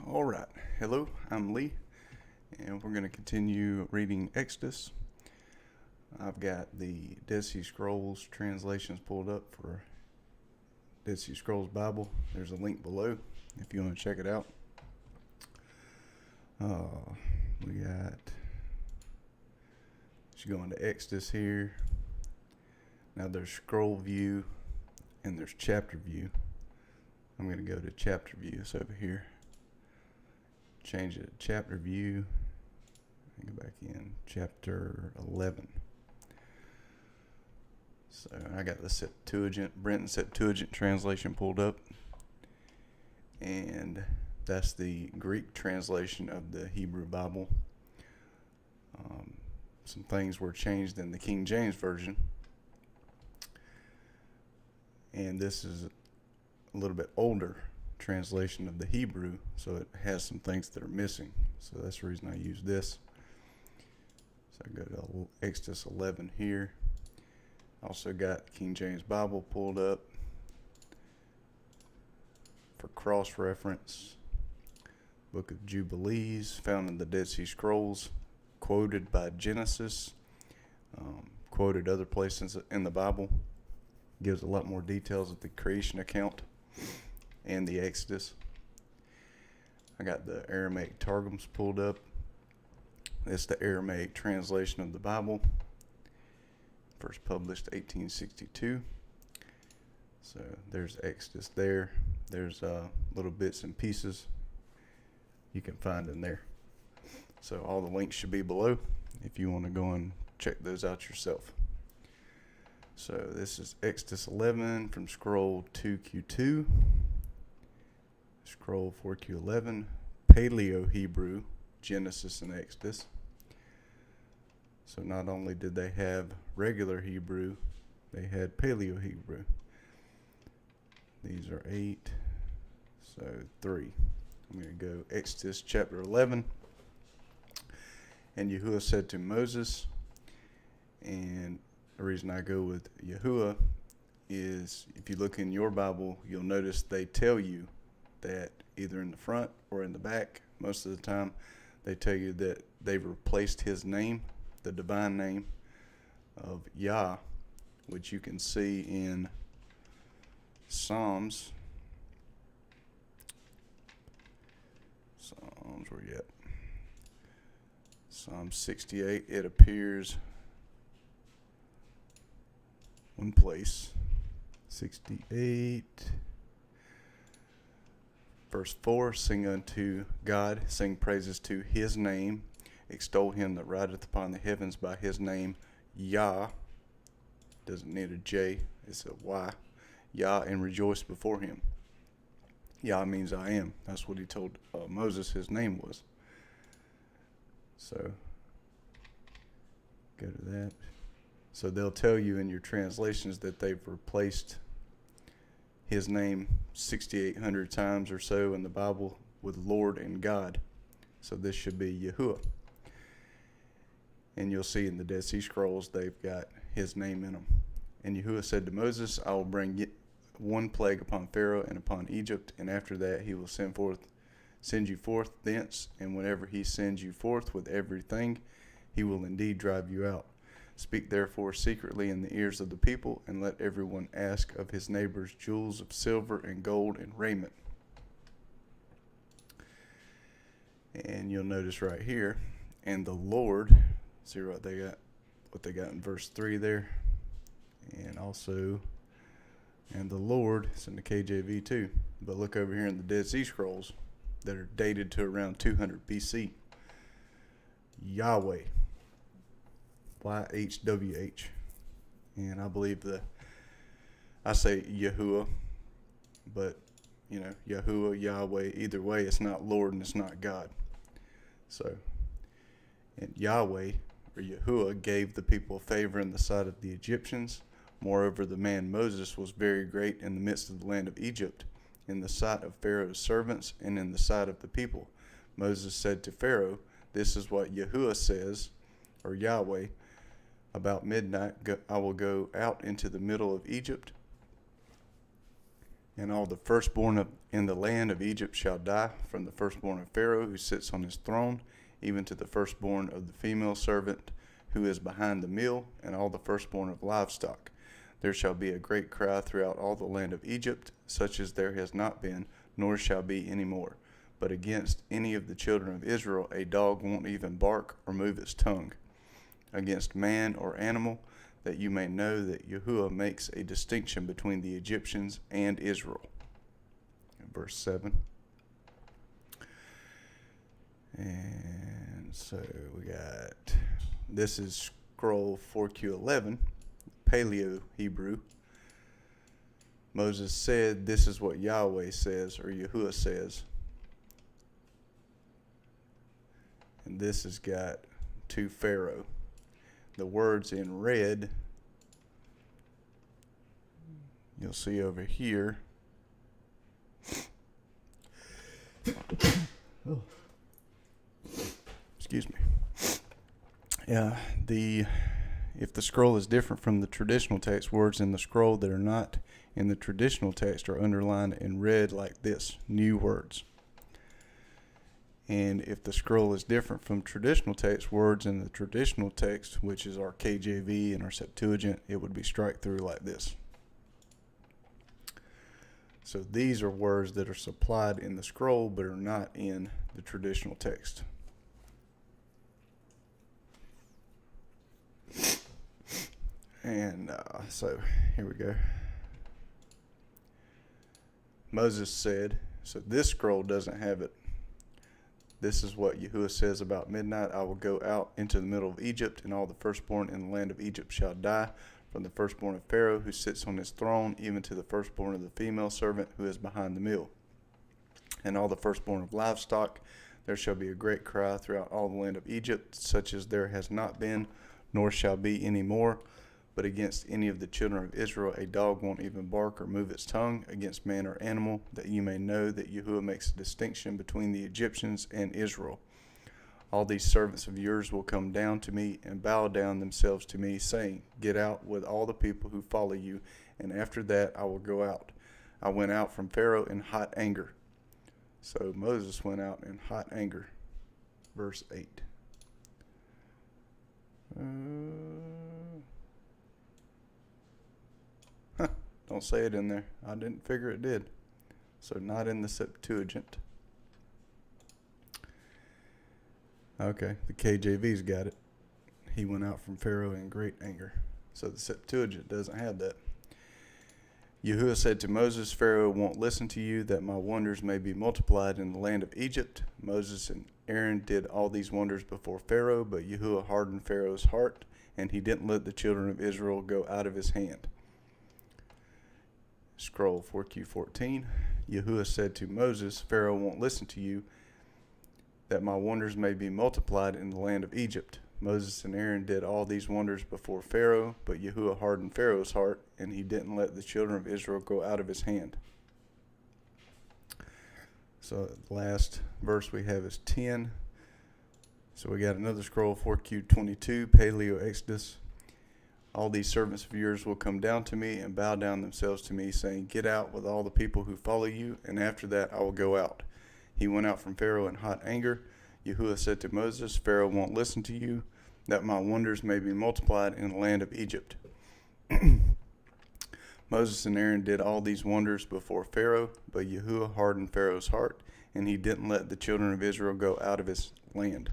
All right. Hello, I'm Lee, and we're going to continue reading Exodus. I've got the Dead Sea Scrolls translations pulled up for Dead Sea Scrolls Bible. There's a link below if you want to check it out. We got, just going to Exodus here. Now there's scroll view and there's chapter view. I'm going to go to chapter view. It's over here. Change it to chapter view and go back in chapter 11. So I got the Septuagint, Brenton Septuagint translation pulled up, and that's the Greek translation of the Hebrew Bible. Some things were changed in the King James Version, and this is a little bit older translation of the Hebrew, so it has some things that are missing. So that's the reason I use this. So I go to Exodus 11 here. Also got King James Bible pulled up for cross-reference. Book of Jubilees, found in the Dead Sea Scrolls, quoted by Genesis, quoted other places in the Bible. Gives a lot more details of the creation account and the Exodus. I got the Aramaic Targums pulled up. It's the Aramaic translation of the Bible. First published 1862. So there's Exodus there. There's little bits and pieces you can find in there. So all the links should be below if you want to go and check those out yourself. So this is Exodus 11 from scroll 2Q2. Scroll 4Q11, Paleo-Hebrew, Genesis and Exodus. So not only did they have regular Hebrew, they had Paleo-Hebrew. These are 8, so 3. I'm going to go Exodus chapter 11. And Yahuwah said to Moses, and the reason I go with Yahuwah is if you look in your Bible, you'll notice they tell you that either in the front or in the back, most of the time, they tell you that they've replaced his name, the divine name of Yah, which you can see in Psalms. Where you at? Psalm 68. It appears one place. 68. Verse 4, sing unto God, sing praises to his name, extol him that rideth upon the heavens by his name, Yah. Doesn't need a J, it's a Y. Yah, and rejoice before him. Yah means I am. That's what he told Moses his name was. So, go to that. So they'll tell you in your translations that they've replaced his name 6,800 times or so in the Bible with Lord and God. So this should be Yahuwah. And you'll see in the Dead Sea Scrolls they've got his name in them. And Yahuwah said to Moses, I will bring one plague upon Pharaoh and upon Egypt, and after that he will send you forth thence, and whenever he sends you forth with everything, he will indeed drive you out. Speak therefore secretly in the ears of the people, and let everyone ask of his neighbors jewels of silver and gold and raiment. And you'll notice right here, and the Lord, see what they got in verse 3 there, and also, and the Lord, it's in the KJV too, but look over here in the Dead Sea Scrolls that are dated to around 200 BC. Yahweh. YHWH. And I believe I say Yahuwah, but Yahuwah, Yahweh, either way, it's not Lord and it's not God. So, and Yahweh, or Yahuwah, gave the people favor in the sight of the Egyptians. Moreover, the man Moses was very great in the midst of the land of Egypt, in the sight of Pharaoh's servants and in the sight of the people. Moses said to Pharaoh, this is what Yahuwah says, or Yahweh, about midnight I will go out into the middle of Egypt, And all the firstborn in the land of Egypt shall die, from the firstborn of Pharaoh who sits on his throne, even to the firstborn of the female servant who is behind the mill, and all the firstborn of livestock. There shall be a great cry throughout all the land of Egypt, such as there has not been, nor shall be any more. But against any of the children of Israel a dog won't even bark or move its tongue. Against man or animal, that you may know that Yahuwah makes a distinction between the Egyptians and Israel. Verse 7. And so we got, this is scroll 4Q11, Paleo Hebrew. Moses said, this is what Yahweh says, or Yahuwah says. And this has got to Pharaoh. The words in red, you'll see over here. Oh. Excuse me. Yeah, if the scroll is different from the traditional text, words in the scroll that are not in the traditional text are underlined in red like this, new words. And if the scroll is different from traditional text, words in the traditional text, which is our KJV and our Septuagint, it would be strike through like this. So these are words that are supplied in the scroll but are not in the traditional text. And so here we go. Moses said, so this scroll doesn't have it. This is what Yahuwah says about midnight. I will go out into the middle of Egypt, and all the firstborn in the land of Egypt shall die, from the firstborn of Pharaoh who sits on his throne, even to the firstborn of the female servant who is behind the mill. And all the firstborn of livestock, there shall be a great cry throughout all the land of Egypt, such as there has not been, nor shall be any more. But against any of the children of Israel a dog won't even bark or move its tongue, against man or animal, that you may know that Yahuwah makes a distinction between the Egyptians and Israel. All these servants of yours will come down to me and bow down themselves to me, saying, get out with all the people who follow you, and after that I will go out. I went out from Pharaoh in hot anger. So Moses went out in hot anger. Verse 8. Don't say it in there. I didn't figure it did. So not in the Septuagint. Okay, the KJV's got it. He went out from Pharaoh in great anger. So the Septuagint doesn't have that. Yahuwah said to Moses, Pharaoh won't listen to you, that my wonders may be multiplied in the land of Egypt. Moses and Aaron did all these wonders before Pharaoh, but Yahuwah hardened Pharaoh's heart, and he didn't let the children of Israel go out of his hand. Scroll 4Q14. Yahuwah said to Moses, Pharaoh won't listen to you, that my wonders may be multiplied in the land of Egypt. Moses and Aaron did all these wonders before Pharaoh, but Yahuwah hardened Pharaoh's heart, and he didn't let the children of Israel go out of his hand. So the last verse we have is 10. So we got another scroll, 4Q22, Paleo Exodus. All these servants of yours will come down to me and bow down themselves to me, saying, get out with all the people who follow you, and after that I will go out. He went out from Pharaoh in hot anger. Yahuwah said to Moses, Pharaoh won't listen to you, that my wonders may be multiplied in the land of Egypt. Moses and Aaron did all these wonders before Pharaoh, but Yahuwah hardened Pharaoh's heart, and he didn't let the children of Israel go out of his land.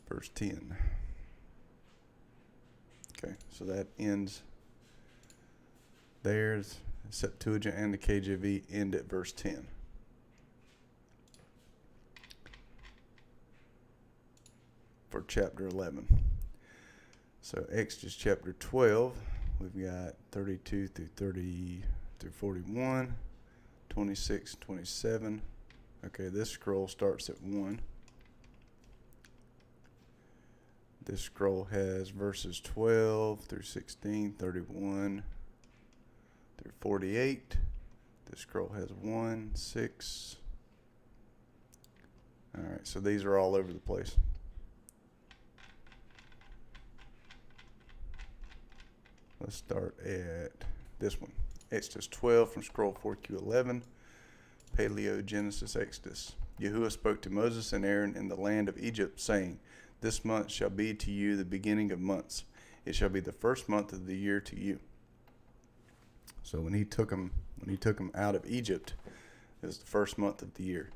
Verse 10. Okay, so that ends there. The Septuagint and the KJV end at verse 10. For chapter 11. So Exodus chapter 12, we've got 32 through 41, 26, 27. Okay, this scroll starts at 1. This scroll has verses 12 through 16, 31 through 48. This scroll has 1, 6. All right, so these are all over the place. Let's start at this one. Exodus 12 from scroll 4Q11. Paleo Genesis Exodus. Yahuwah spoke to Moses and Aaron in the land of Egypt, saying, This month shall be to you the beginning of months. It shall be the first month of the year to you. So when he took them out of Egypt, it was the first month of the year.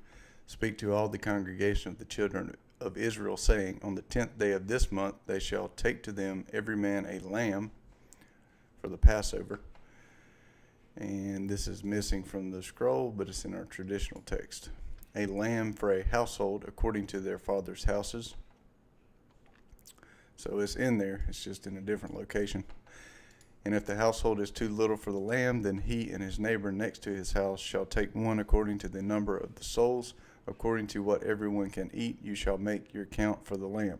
Speak to all the congregation of the children of Israel, saying, On the 10th day of this month they shall take to them every man a lamb for the Passover. And this is missing from the scroll, but it's in our traditional text. A lamb for a household according to their father's houses. So it's in there, it's just in a different location. And if the household is too little for the lamb, then he and his neighbor next to his house shall take one according to the number of the souls. According to what everyone can eat, you shall make your count for the lamb.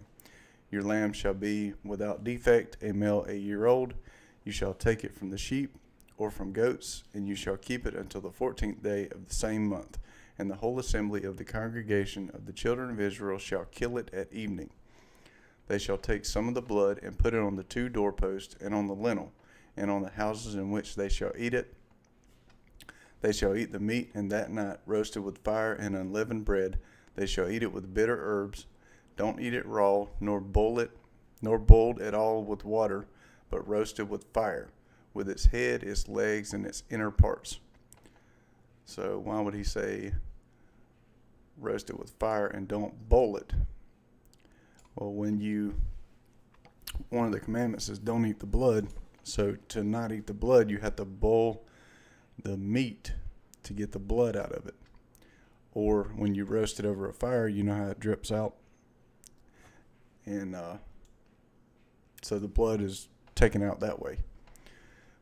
Your lamb shall be without defect, a male 8 year old. You shall take it from the sheep or from goats, and you shall keep it until the 14th day of the same month. And the whole assembly of the congregation of the children of Israel shall kill it at evening. They shall take some of the blood and put it on the 2 doorposts and on the lintel, and on the houses in which they shall eat it. They shall eat the meat, and that night, roasted with fire and unleavened bread. They shall eat it with bitter herbs. Don't eat it raw, nor boiled at all with water, but roasted with fire, with its head, its legs, and its inner parts. So why would he say roast it with fire and don't boil it? Well, one of the commandments is don't eat the blood. So to not eat the blood, you have to boil the meat to get the blood out of it. Or when you roast it over a fire, you know how it drips out. And so the blood is taken out that way.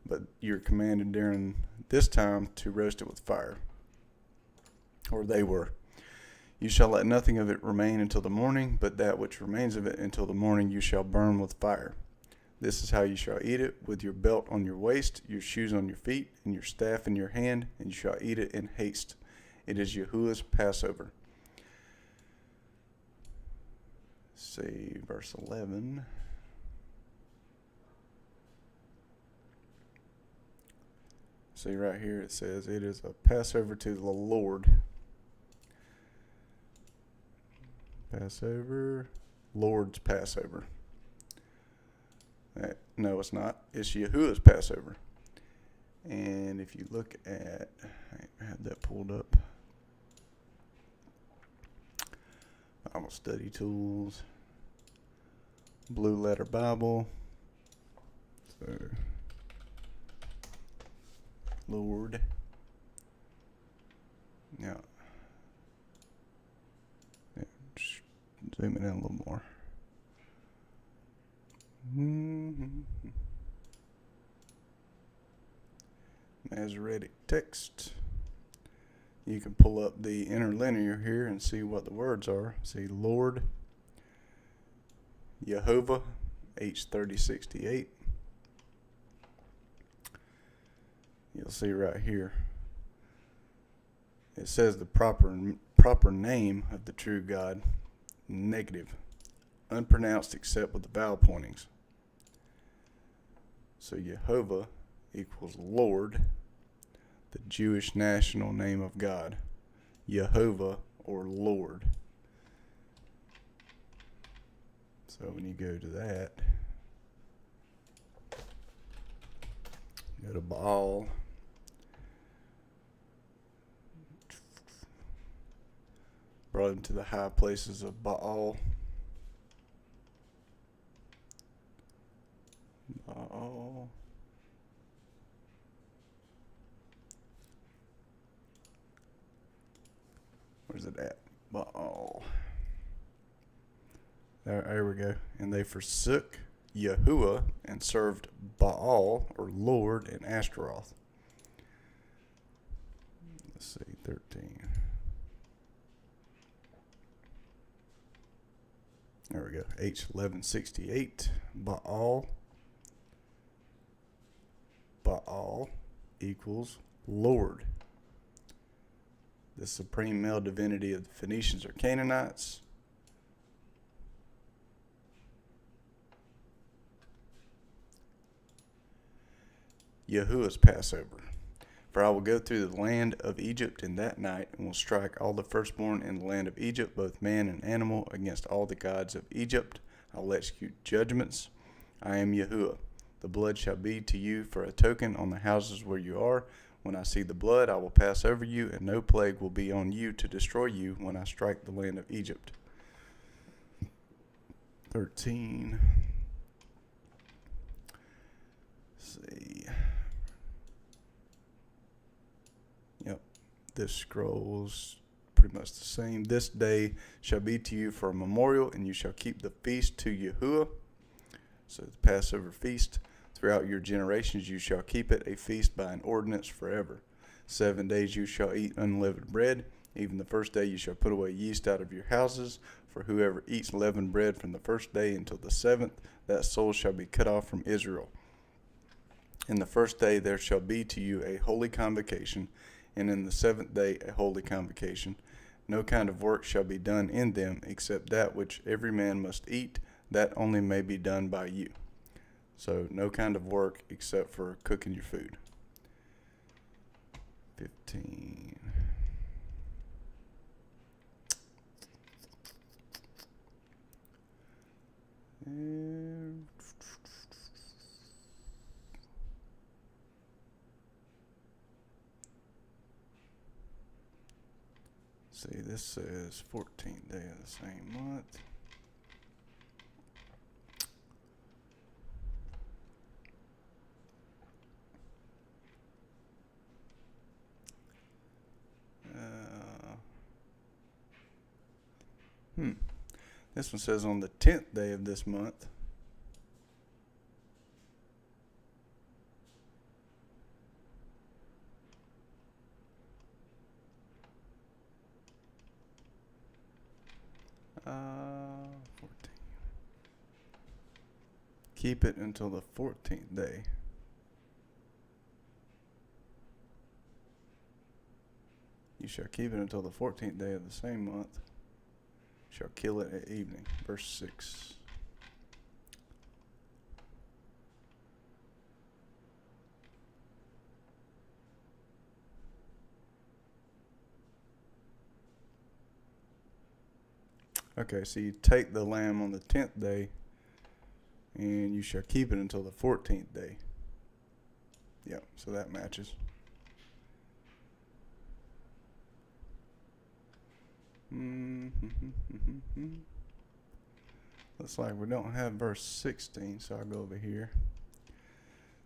But you're commanded during this time to roast it with fire. Or they were. You shall let nothing of it remain until the morning, but that which remains of it until the morning you shall burn with fire. This is how you shall eat it, with your belt on your waist, your shoes on your feet, and your staff in your hand, and you shall eat it in haste. It is Yahuwah's Passover. See verse 11. See right here it says it is a Passover to the Lord. Passover, Lord's Passover. No, it's not. It's Yahuwah's Passover. And if you look at, I had that pulled up. Bible Study Tools, Blue Letter Bible. So, Lord. Now, just zoom it in a little more. Masoretic text. You can pull up the interlinear here and see what the words are. See Lord, Yehovah, H3068. You'll see right here. It says the proper name of the true God, negative, unpronounced except with the vowel pointings. So Yehovah equals Lord, the Jewish national name of God. Yehovah or Lord. So when you go to that, go to Baal. Brought him to the high places of Baal. Baal. Where's it at? Baal. There we go. And they forsook Yahuwah and served Baal, or Lord, and Ashtaroth. Let's see, 13. There we go. H1168. Baal. Baal equals Lord. The supreme male divinity of the Phoenicians or Canaanites. Yahuwah's Passover. For I will go through the land of Egypt in that night, and will strike all the firstborn in the land of Egypt, both man and animal, against all the gods of Egypt. I will execute judgments. I am Yahuwah. The blood shall be to you for a token on the houses where you are. When I see the blood, I will pass over you, and no plague will be on you to destroy you when I strike the land of Egypt. 13. Let's see. Yep. This scroll's pretty much the same. This day shall be to you for a memorial, and you shall keep the feast to Yahuwah. So the Passover feast. Throughout your generations you shall keep it a feast by an ordinance forever. 7 days you shall eat unleavened bread. Even the first day you shall put away yeast out of your houses. For whoever eats leavened bread from the first day until the 7th, that soul shall be cut off from Israel. In the first day there shall be to you a holy convocation, and in the 7th day a holy convocation. No kind of work shall be done in them, except that which every man must eat, that only may be done by you. So no kind of work except for cooking your food. 15. See, this says 14th day of the same month. This one says on the 10th day of this month. Uh, 14. Keep it until the 14th day. You shall keep it until the 14th day of the same month. Shall kill it at evening. Verse 6. Okay, so you take the lamb on the 10th day, and you shall keep it until the 14th day. Yep, so that matches. Looks like we don't have verse 16, so I'll go over here.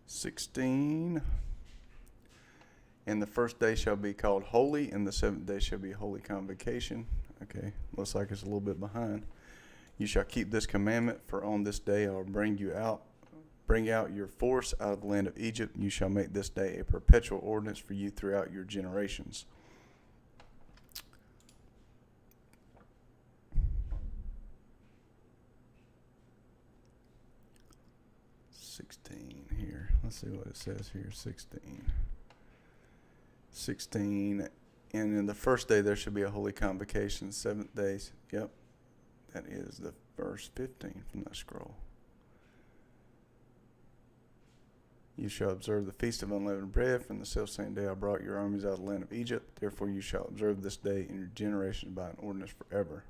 16. And the first day shall be called holy, and the 7th day shall be holy convocation. Okay, looks like it's a little bit behind. You shall keep this commandment, for on this day I will bring out your force out of the land of Egypt. You shall make this day a perpetual ordinance for you throughout your generations. Here. Let's see what it says here. 16. And in the first day there should be a holy convocation. 7th days. Yep. That is the verse 15 from that scroll. You shall observe the feast of unleavened bread from the selfsame day I brought your armies out of the land of Egypt. Therefore you shall observe this day in your generations by an ordinance forever.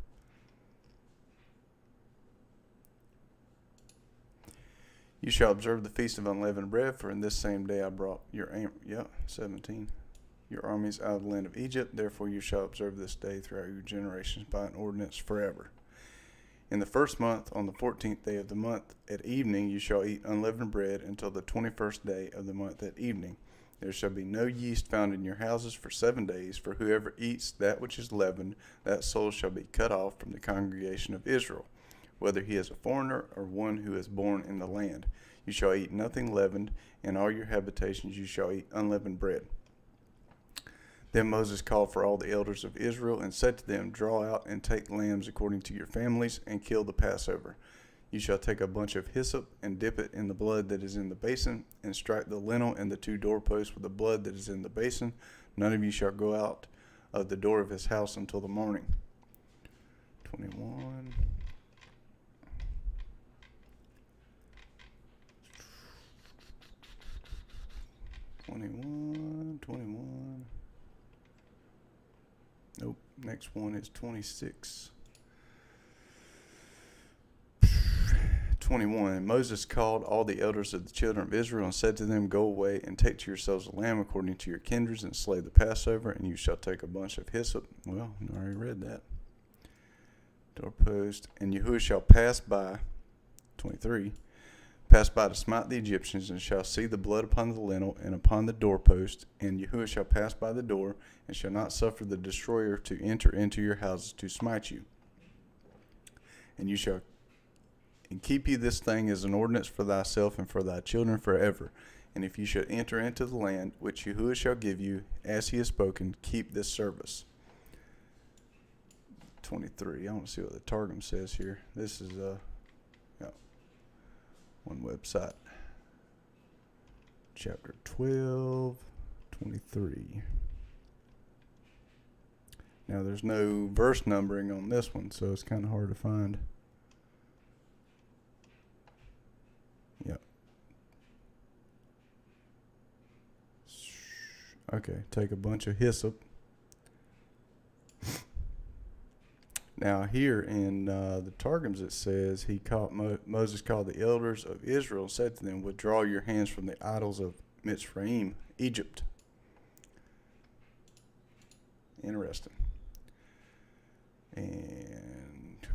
You shall observe the feast of unleavened bread, for in this same day I brought your 17. Your armies out of the land of Egypt. Therefore you shall observe this day throughout your generations by an ordinance forever. In the first month, on the 14th day of the month, at evening you shall eat unleavened bread until the 21st day of the month at evening. There shall be no yeast found in your houses for 7 days, for whoever eats that which is leavened, that soul shall be cut off from the congregation of Israel, whether he is a foreigner or one who is born in the land. You shall eat nothing leavened. In all your habitations you shall eat unleavened bread. Then Moses called for all the elders of Israel and said to them, Draw out and take lambs according to your families, and kill the Passover. You shall take a bunch of hyssop and dip it in the blood that is in the basin, and strike the lintel and the 2 doorposts with the blood that is in the basin. None of you shall go out of the door of his house until the morning. 21. 21. Next one is 26. 21. Moses called all the elders of the children of Israel and said to them, Go away and take to yourselves a lamb according to your kindreds and slay the Passover, and you shall take a bunch of hyssop. Well, I already read that. Doorpost. And Yahuwah shall pass by, 23, pass by to smite the Egyptians, and shall see the blood upon the lintel and upon the doorpost. And Yahuwah shall pass by the door, and shall not suffer the destroyer to enter into your houses to smite you. And you shall keep you this thing as an ordinance for thyself and for thy children forever. And if you should enter into the land which Yahuwah shall give you, as he has spoken, keep this service. 23. I want to see what the Targum says here. This is one website. Chapter 12, 23. Now there's no verse numbering on this one, so it's kind of hard to find. Yep. Okay, take a bunch of hyssop. Now here in the Targums it says Moses called the elders of Israel and said to them, Withdraw your hands from the idols of Mitzrayim, Egypt. Interesting. And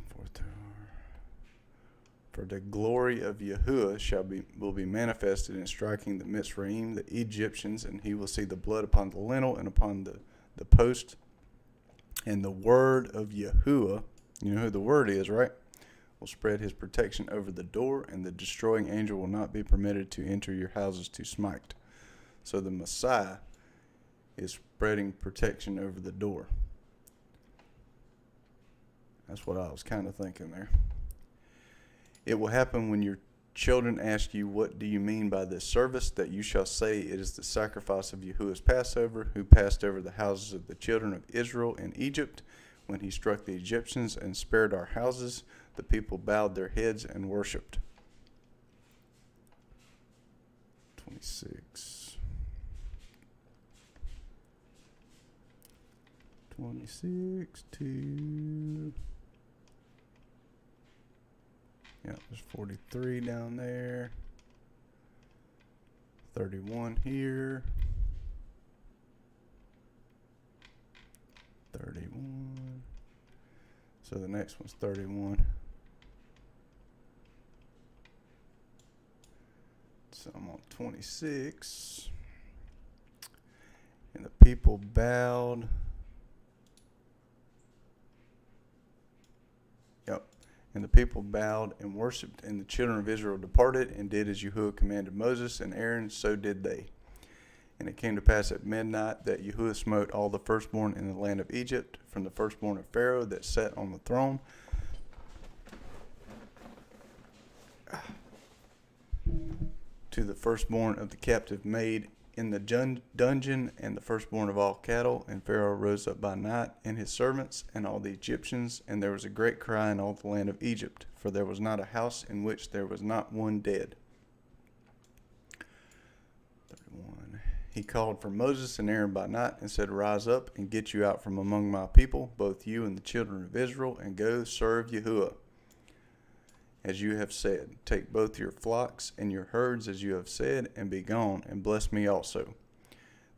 for the glory of Yahuwah will be manifested in striking the Mitzrayim, the Egyptians, and he will see the blood upon the lintel and upon the post. And the word of Yahuwah, you know who the word is, right? Will spread his protection over the door, and the destroying angel will not be permitted to enter your houses to smite. So the Messiah is spreading protection over the door. That's what I was kind of thinking there. It will happen when your children ask you, What do you mean by this service? That you shall say, It is the sacrifice of Yahuwah's Passover, who passed over the houses of the children of Israel in Egypt. When he struck the Egyptians and spared our houses, the people bowed their heads and worshipped. 26. 26 to... Yeah, there's 43 down there. 31 here. 31. So the next one's 31. So I'm on 26. And the people bowed. Yep. And the people bowed and worshipped, and the children of Israel departed and did as Yahuwah commanded Moses and Aaron, so did they. And it came to pass at midnight that Yahuwah smote all the firstborn in the land of Egypt, from the firstborn of Pharaoh that sat on the throne, to the firstborn of the captive maid in the dungeon, and the firstborn of all cattle. And Pharaoh rose up by night, and his servants, and all the Egyptians, and there was a great cry in all the land of Egypt, for there was not a house in which there was not one dead. 31. He called for Moses and Aaron by night, and said, Rise up, and get you out from among my people, both you and the children of Israel, and go serve Yahuwah, as you have said. Take both your flocks and your herds, as you have said, and be gone, and bless me also.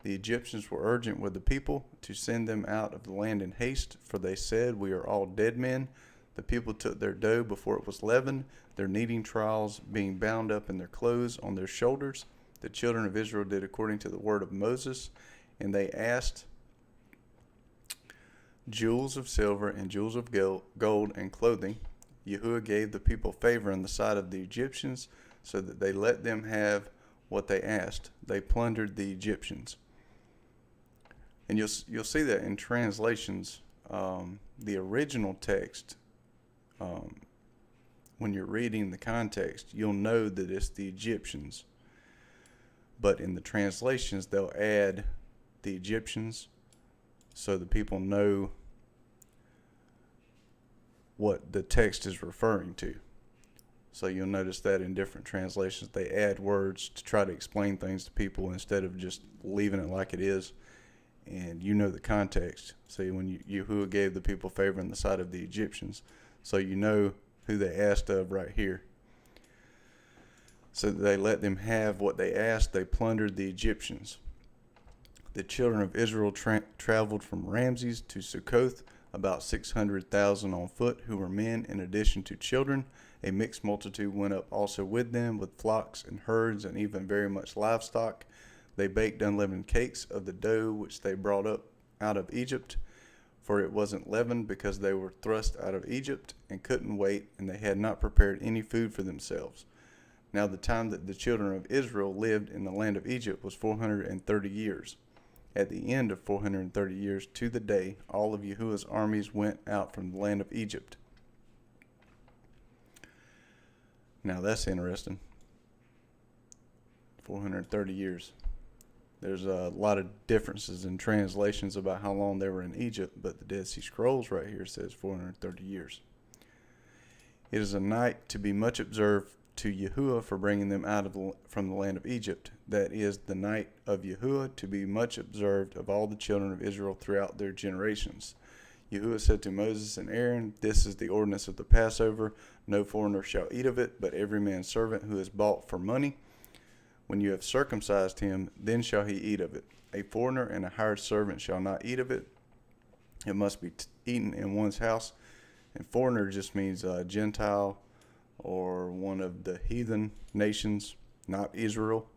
The Egyptians were urgent with the people to send them out of the land in haste, for they said, We are all dead men. The people took their dough before it was leavened, their kneading trials being bound up in their clothes on their shoulders. The children of Israel did according to the word of Moses, and they asked jewels of silver and jewels of gold and clothing. Yahuwah gave the people favor in the sight of the Egyptians, so that they let them have what they asked. They plundered the Egyptians. And you'll see that in translations, the original text, when you're reading the context, you'll know that it's the Egyptians. But in the translations, they'll add the Egyptians so the people know what the text is referring to. So you'll notice that in different translations, they add words to try to explain things to people instead of just leaving it like it is. And you know the context. See, when Yahuwah gave the people favor in the sight of the Egyptians, so you know who they asked of right here. So they let them have what they asked. They plundered the Egyptians. The children of Israel traveled from Ramses to Succoth, about 600,000 on foot, who were men in addition to children. A mixed multitude went up also with them, with flocks and herds and even very much livestock. They baked unleavened cakes of the dough which they brought up out of Egypt, for it wasn't leavened, because they were thrust out of Egypt and couldn't wait, and they had not prepared any food for themselves. Now the time that the children of Israel lived in the land of Egypt was 430 years. At the end of 430 years, to the day, all of Yahuwah's armies went out from the land of Egypt. Now that's interesting. 430 years. There's a lot of differences in translations about how long they were in Egypt, but the Dead Sea Scrolls right here says 430 years. It is a night to be much observed to Yahuwah for bringing them out from the land of Egypt. That is the night of Yahuwah to be much observed of all the children of Israel throughout their generations. Yahuwah said to Moses and Aaron, "This is the ordinance of the Passover. No foreigner shall eat of it, but every man's servant who is bought for money. When you have circumcised him, then shall he eat of it. A foreigner and a hired servant shall not eat of it. It must be eaten in one's house." And foreigner just means Gentile or one of the heathen nations, not Israel.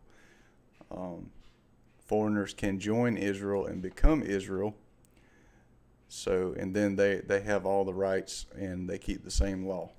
Foreigners can join Israel and become Israel. So, and then they have all the rights and they keep the same law.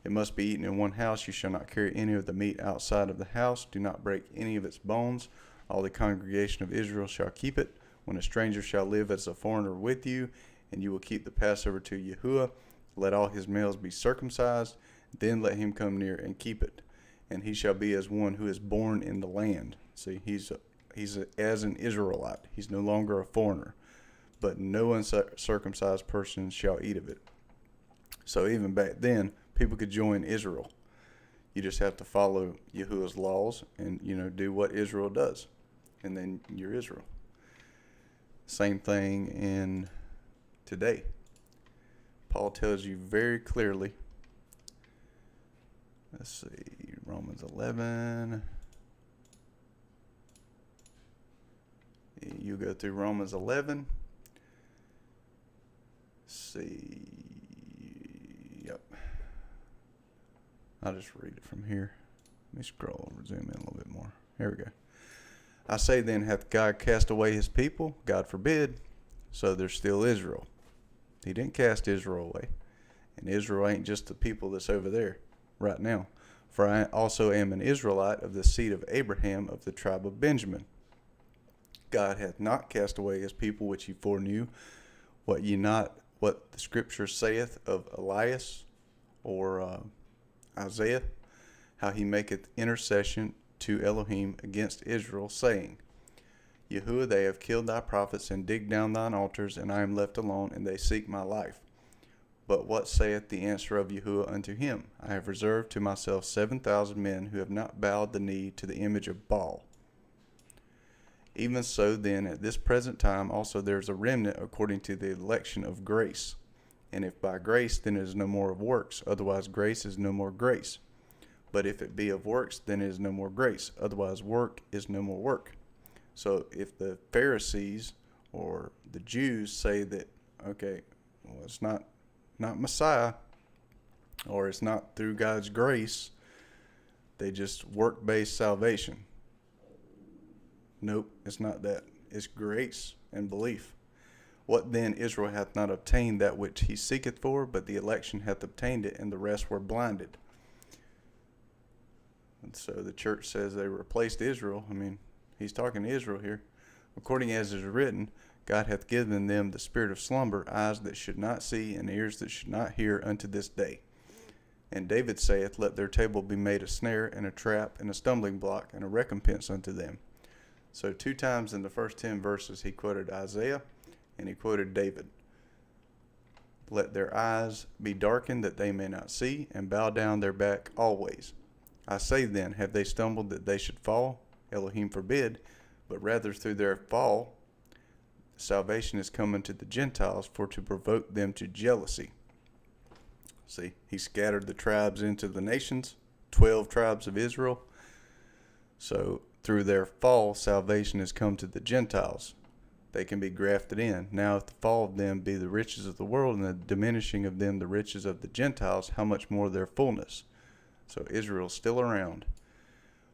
It must be eaten in one house. You shall not carry any of the meat outside of the house. Do not break any of its bones. All the congregation of Israel shall keep it. When a stranger shall live as a foreigner with you, and you will keep the Passover to Yahuwah, let all his males be circumcised. Then let him come near and keep it. And he shall be as one who is born in the land. See, he's as an Israelite. He's no longer a foreigner. But no uncircumcised person shall eat of it. So even back then, people could join Israel. You just have to follow Yahuwah's laws and, do what Israel does. And then you're Israel. Same thing in today. Paul tells you very clearly. Let's see, Romans 11. You go through Romans 11. See. Yep. I'll just read it from here. Let me scroll and zoom in a little bit more. Here we go. I say then, hath God cast away his people? God forbid. So there's still Israel. He didn't cast Israel away. And Israel ain't just the people that's over there right now. For I also am an Israelite of the seed of Abraham, of the tribe of Benjamin. God hath not cast away his people which he foreknew. What the scripture saith of Elias or Isaiah, how he maketh intercession to Elohim against Israel, saying, Yahuwah, they have killed thy prophets and digged down thine altars, and I am left alone, and they seek my life. But what saith the answer of Yahuwah unto him? I have reserved to myself 7,000 men who have not bowed the knee to the image of Baal. Even so then, at this present time also there is a remnant according to the election of grace. And if by grace, then it is no more of works, otherwise grace is no more grace. But if it be of works, then it is no more grace, otherwise work is no more work. So if the Pharisees or the Jews say that, okay, well, it's not Messiah, or it's not through God's grace, they just work-based salvation. Nope, it's not that. It's grace and belief. What then? Israel hath not obtained that which he seeketh for, but the election hath obtained it, and the rest were blinded. And so the church says they replaced Israel. I mean, he's talking to Israel here. According as is written, God hath given them the spirit of slumber, eyes that should not see, and ears that should not hear unto this day. And David saith, let their table be made a snare, and a trap, and a stumbling block, and a recompense unto them. So 2 times in the first 10 verses he quoted Isaiah, and he quoted David. Let their eyes be darkened that they may not see, and bow down their back always. I say then, have they stumbled that they should fall? Elohim forbid, but rather through their fall salvation is coming to the Gentiles for to provoke them to jealousy. See, he scattered the tribes into the nations, 12 tribes of Israel. So through their fall, salvation has come to the Gentiles. They can be grafted in. Now, if the fall of them be the riches of the world, and the diminishing of them the riches of the Gentiles, how much more their fullness? So Israel's still around.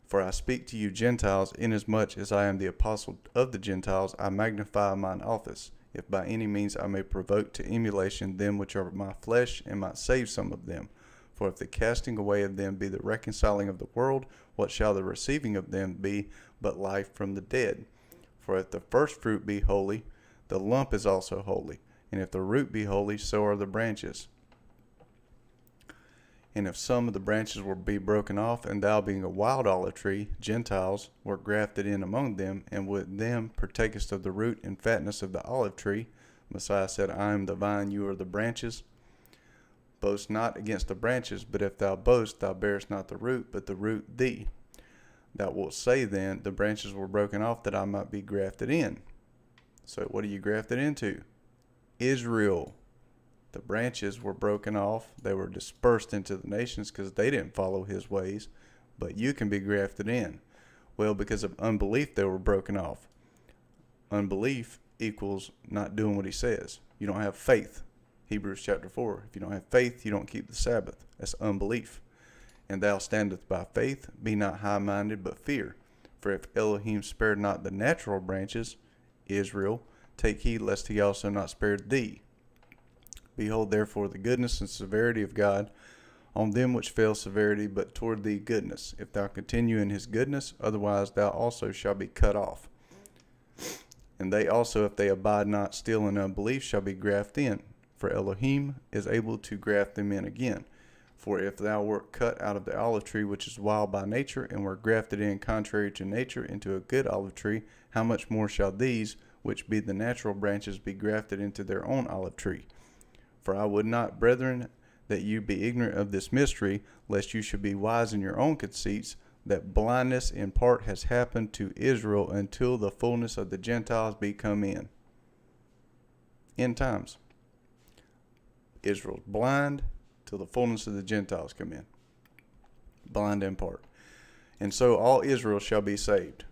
For I speak to you Gentiles, inasmuch as I am the apostle of the Gentiles, I magnify mine office, if by any means I may provoke to emulation them which are my flesh, and might save some of them. For if the casting away of them be the reconciling of the world, what shall the receiving of them be but life from the dead? For if the first fruit be holy, the lump is also holy. And if the root be holy, so are the branches. And if some of the branches will be broken off, and thou being a wild olive tree, Gentiles, were grafted in among them, and with them partakest of the root and fatness of the olive tree. Messiah said, I am the vine, you are the branches. Boast not against the branches, but if thou boast, thou bearest not the root, but the root thee. Thou wilt say then, the branches were broken off that I might be grafted in. So what are you grafted into? Israel. The branches were broken off. They were dispersed into the nations because they didn't follow his ways. But you can be grafted in. Well, because of unbelief, they were broken off. Unbelief equals not doing what he says. You don't have faith. Hebrews chapter 4. If you don't have faith, you don't keep the Sabbath. That's unbelief. And thou standest by faith, be not high-minded, but fear. For if Elohim spared not the natural branches, Israel, take heed lest he also not spare thee. Behold therefore the goodness and severity of God on them which fail severity, but toward thee goodness, if thou continue in his goodness, otherwise thou also shalt be cut off. And they also, if they abide not still in unbelief, shall be grafted in. For Elohim is able to graft them in again. For if thou wert cut out of the olive tree which is wild by nature, and were grafted in contrary to nature into a good olive tree, how much more shall these, which be the natural branches, be grafted into their own olive tree? For I would not, brethren, that you be ignorant of this mystery, lest you should be wise in your own conceits, that blindness in part has happened to Israel until the fullness of the Gentiles be come in. End times. Israel's blind till the fullness of the Gentiles come in. Blind in part. And so all Israel shall be saved.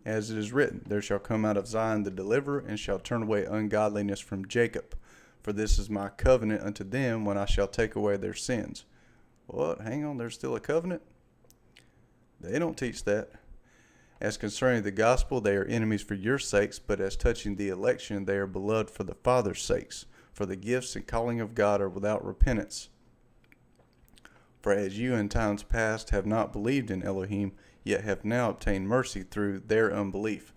As it is written, there shall come out of Zion the deliverer, and shall turn away ungodliness from Jacob. For this is my covenant unto them when I shall take away their sins. What? Hang on, there's still a covenant? They don't teach that. As concerning the gospel, they are enemies for your sakes, but as touching the election, they are beloved for the Father's sakes. For the gifts and calling of God are without repentance. For as you in times past have not believed in Elohim, yet have now obtained mercy through their unbelief,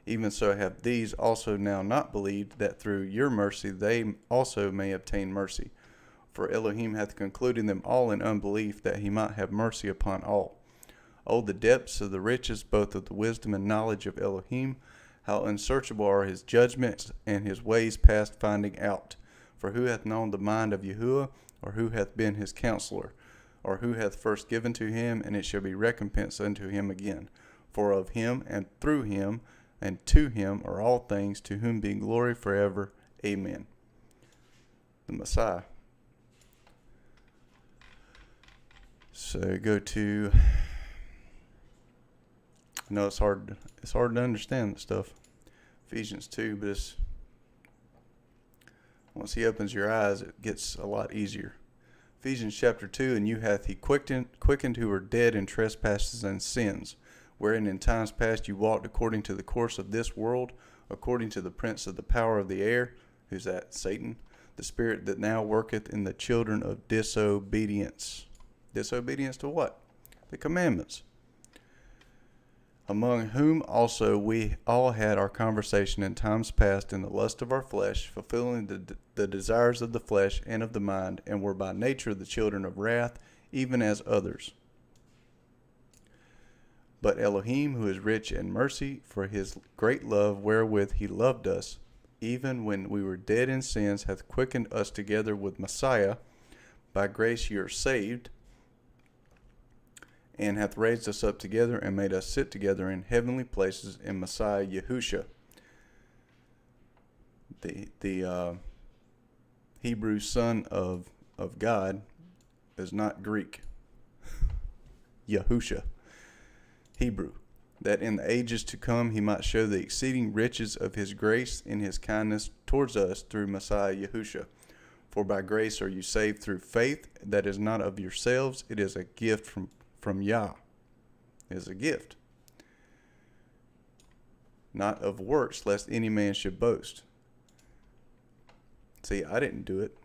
even so have these also now not believed, that through your mercy they also may obtain mercy. For Elohim hath concluded them all in unbelief, that he might have mercy upon all. O the depths of the riches, both of the wisdom and knowledge of Elohim! How unsearchable are his judgments, and his ways past finding out! For who hath known the mind of Yahuwah, or who hath been his counselor? Or who hath first given to him, and it shall be recompensed unto him again? For of him, and through him, and to him are all things, to whom be glory forever. Amen. The Messiah. So go to... I know it's hard to understand this stuff. Ephesians 2, but once he opens your eyes, it gets a lot easier. Ephesians chapter 2, and you hath he quickened who were dead in trespasses and sins, wherein in times past you walked according to the course of this world, according to the prince of the power of the air. Who's that? Satan. The spirit that now worketh in the children of disobedience. Disobedience to what? The commandments. Among whom also we all had our conversation in times past in the lust of our flesh, fulfilling the desires of the flesh and of the mind, and were by nature the children of wrath, even as others. But Elohim, who is rich in mercy, for his great love wherewith he loved us, even when we were dead in sins, hath quickened us together with Messiah. By grace ye are saved, and hath raised us up together and made us sit together in heavenly places in Messiah Yahusha. The Hebrew son of God is not Greek. Yahusha, Hebrew, that in the ages to come he might show the exceeding riches of his grace in his kindness towards us through Messiah Yahusha. For by grace are you saved through faith, that is not of yourselves, it is a gift from Yah. It is a gift, not of works, lest any man should boast. See, I didn't do it.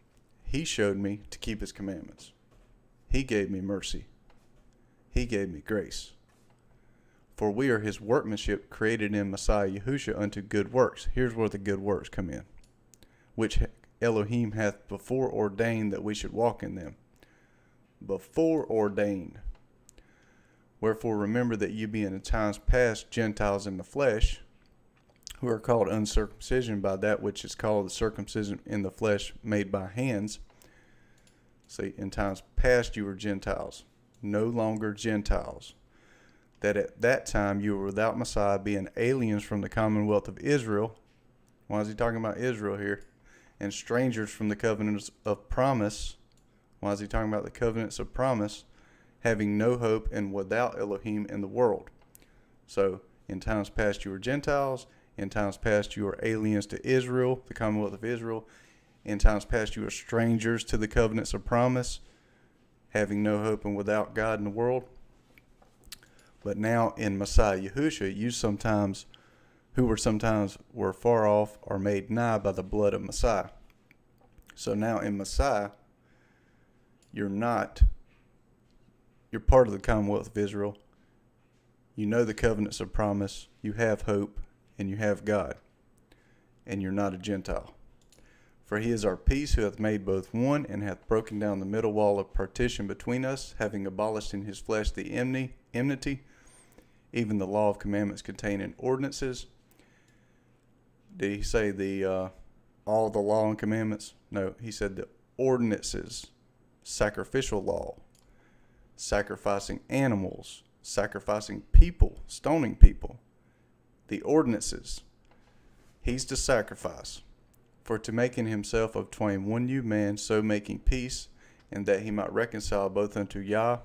He showed me to keep his commandments. He gave me mercy. He gave me grace. For we are his workmanship, created in Messiah Yahusha unto good works. Here's where the good works come in, which Elohim hath before ordained that we should walk in them. Before ordained. Wherefore remember that you being in times past Gentiles in the flesh, who are called uncircumcision by that which is called the circumcision in the flesh made by hands. See, in times past you were Gentiles, no longer Gentiles. That at that time you were without Messiah, being aliens from the commonwealth of Israel. Why is he talking about Israel here? And strangers from the covenants of promise. Why is he talking about the covenants of promise? Having no hope and without Elohim in the world. So, in times past you were Gentiles. In times past you were aliens to Israel, the commonwealth of Israel. In times past you were strangers to the covenants of promise, having no hope and without God in the world. But now in Messiah Yahusha, you sometimes were far off, are made nigh by the blood of Messiah. So now in Messiah, you're part of the commonwealth of Israel. You know the covenants of promise. You have hope. And you have God, and you're not a Gentile. For he is our peace, who hath made both one, and hath broken down the middle wall of partition between us, having abolished in his flesh the enmity, even the law of commandments contained in ordinances. Did he say all the law and commandments? No, he said the ordinances, sacrificial law, sacrificing animals, sacrificing people, stoning people. The ordinances. He's to sacrifice. For to make in himself of twain one new man, so making peace, and that he might reconcile both unto Yah,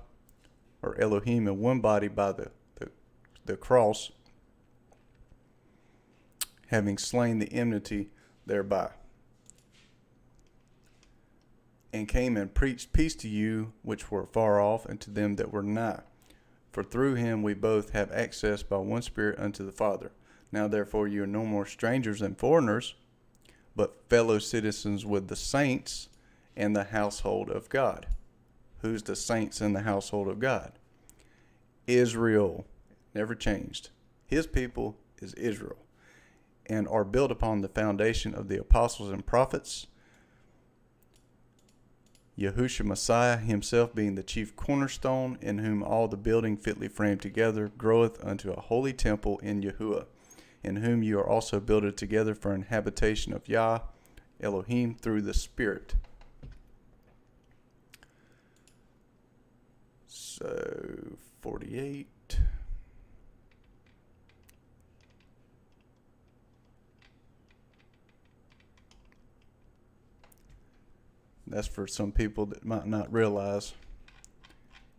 or Elohim, in one body by the cross, having slain the enmity thereby. And came and preached peace to you which were far off, and to them that were nigh. For through him we both have access by one Spirit unto the Father. Now therefore you are no more strangers and foreigners, but fellow citizens with the saints and the household of God. Who's the saints in the household of God? Israel. Never changed. His people is Israel. And are built upon the foundation of the apostles and prophets, Yahusha Messiah himself being the chief cornerstone, in whom all the building fitly framed together groweth unto a holy temple in Yahuwah, in whom you are also builded together for an habitation of Yah, Elohim, through the Spirit. So, 48. That's for some people that might not realize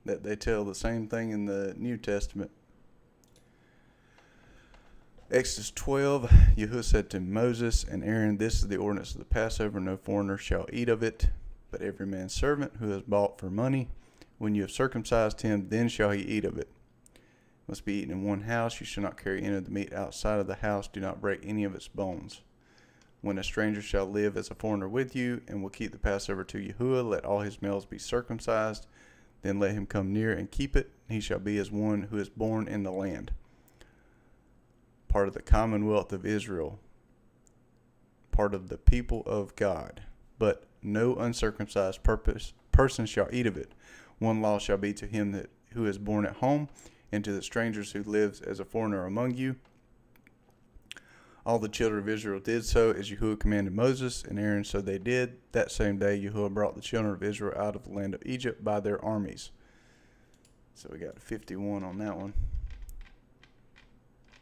that they tell the same thing in the New Testament. Exodus 12, Yahuwah said to Moses and Aaron, This is the ordinance of the Passover, no foreigner shall eat of it, but every man's servant who is bought for money. When you have circumcised him, then shall he eat of it. It must be eaten in one house. You shall not carry any of the meat outside of the house. Do not break any of its bones. When a stranger shall live as a foreigner with you, and will keep the Passover to Yahuwah, let all his males be circumcised. Then let him come near and keep it. He shall be as one who is born in the land. Part of the commonwealth of Israel. Part of the people of God. But no uncircumcised person shall eat of it. One law shall be to him who is born at home, and to the strangers who lives as a foreigner among you. All the children of Israel did so as Yahuwah commanded Moses and Aaron, so they did. That same day Yahuwah brought the children of Israel out of the land of Egypt by their armies. So we got 51 on that one.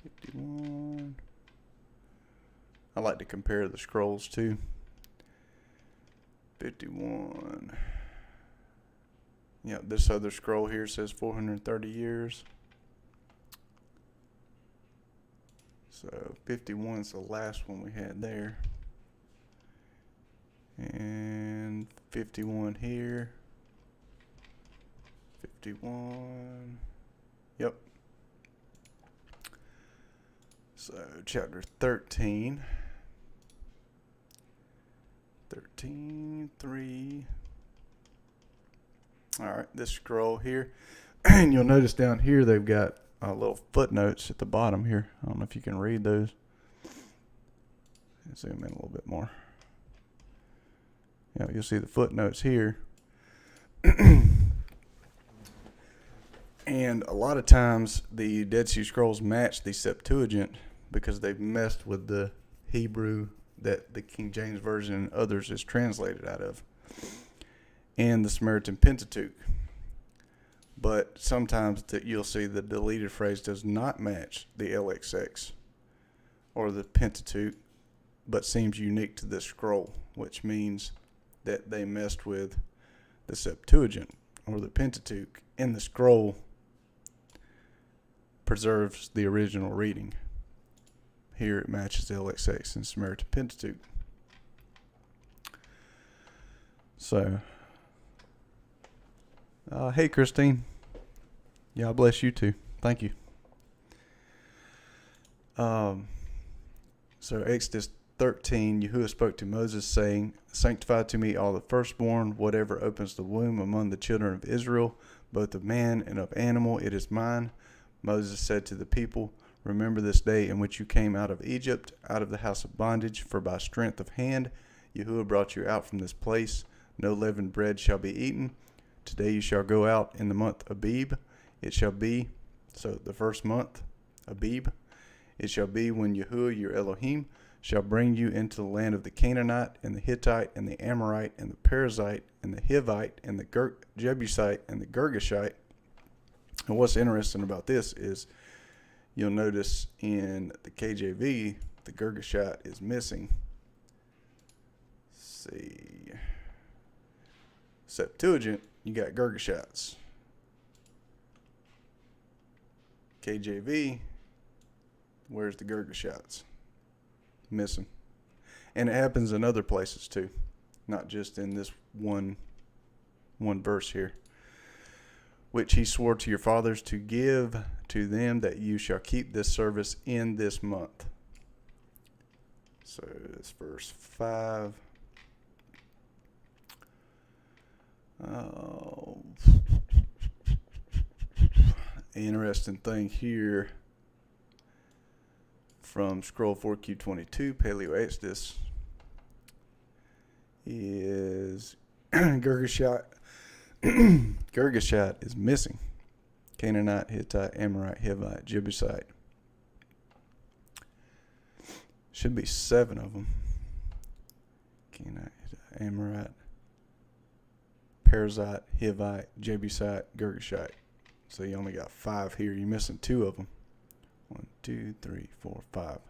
51. I like to compare the scrolls too. 51. Yeah, this other scroll here says 430 years. So 51 is the last one we had there. And 51 here. 51. Yep. So chapter 13. 13:3. All right, this scroll here. And you'll notice down here they've got little footnotes at the bottom here. I don't know if you can read those. Zoom in a little bit more. Yeah, you'll see the footnotes here. And a lot of times the Dead Sea Scrolls match the Septuagint because they've messed with the Hebrew that the King James Version and others is translated out of, and the Samaritan Pentateuch. But sometimes you'll see the deleted phrase does not match the LXX or the Pentateuch, but seems unique to this scroll, which means that they messed with the Septuagint or the Pentateuch, and the scroll preserves the original reading. Here it matches the LXX and Samaritan Pentateuch. So, hey Christine. God bless you too. Thank you. So Exodus 13, Yahuwah spoke to Moses, saying, "Sanctify to me all the firstborn, whatever opens the womb among the children of Israel, both of man and of animal, it is mine." Moses said to the people, "Remember this day in which you came out of Egypt, out of the house of bondage, for by strength of hand Yahuwah brought you out from this place. No leavened bread shall be eaten. Today you shall go out in the month Abib. It shall be," so the first month, Abib, "it shall be when Yahuwah your Elohim shall bring you into the land of the Canaanite and the Hittite and the Amorite and the Perizzite and the Hivite and the Jebusite and the Girgashite." And what's interesting about this is you'll notice in the KJV, the Girgashite is missing. Let's see. Septuagint, you got Girgashites. KJV, where's the Girgashites? Missing. And it happens in other places too, not just in this one verse here. "Which he swore to your fathers to give to them, that you shall keep this service in this month." So it's verse 5. Oh, interesting thing here from Scroll 4Q22, Paleo Exodus, is Girgashite. Girgashite is missing. Canaanite, Hittite, Amorite, Hivite, Jebusite. Should be 7 of them. Canaanite, Hittite, Amorite, Perizzite, Hivite, Jebusite, Girgashite. So you only got 5 here. You're missing 2 of them. 1, 2, 3, 4, 5.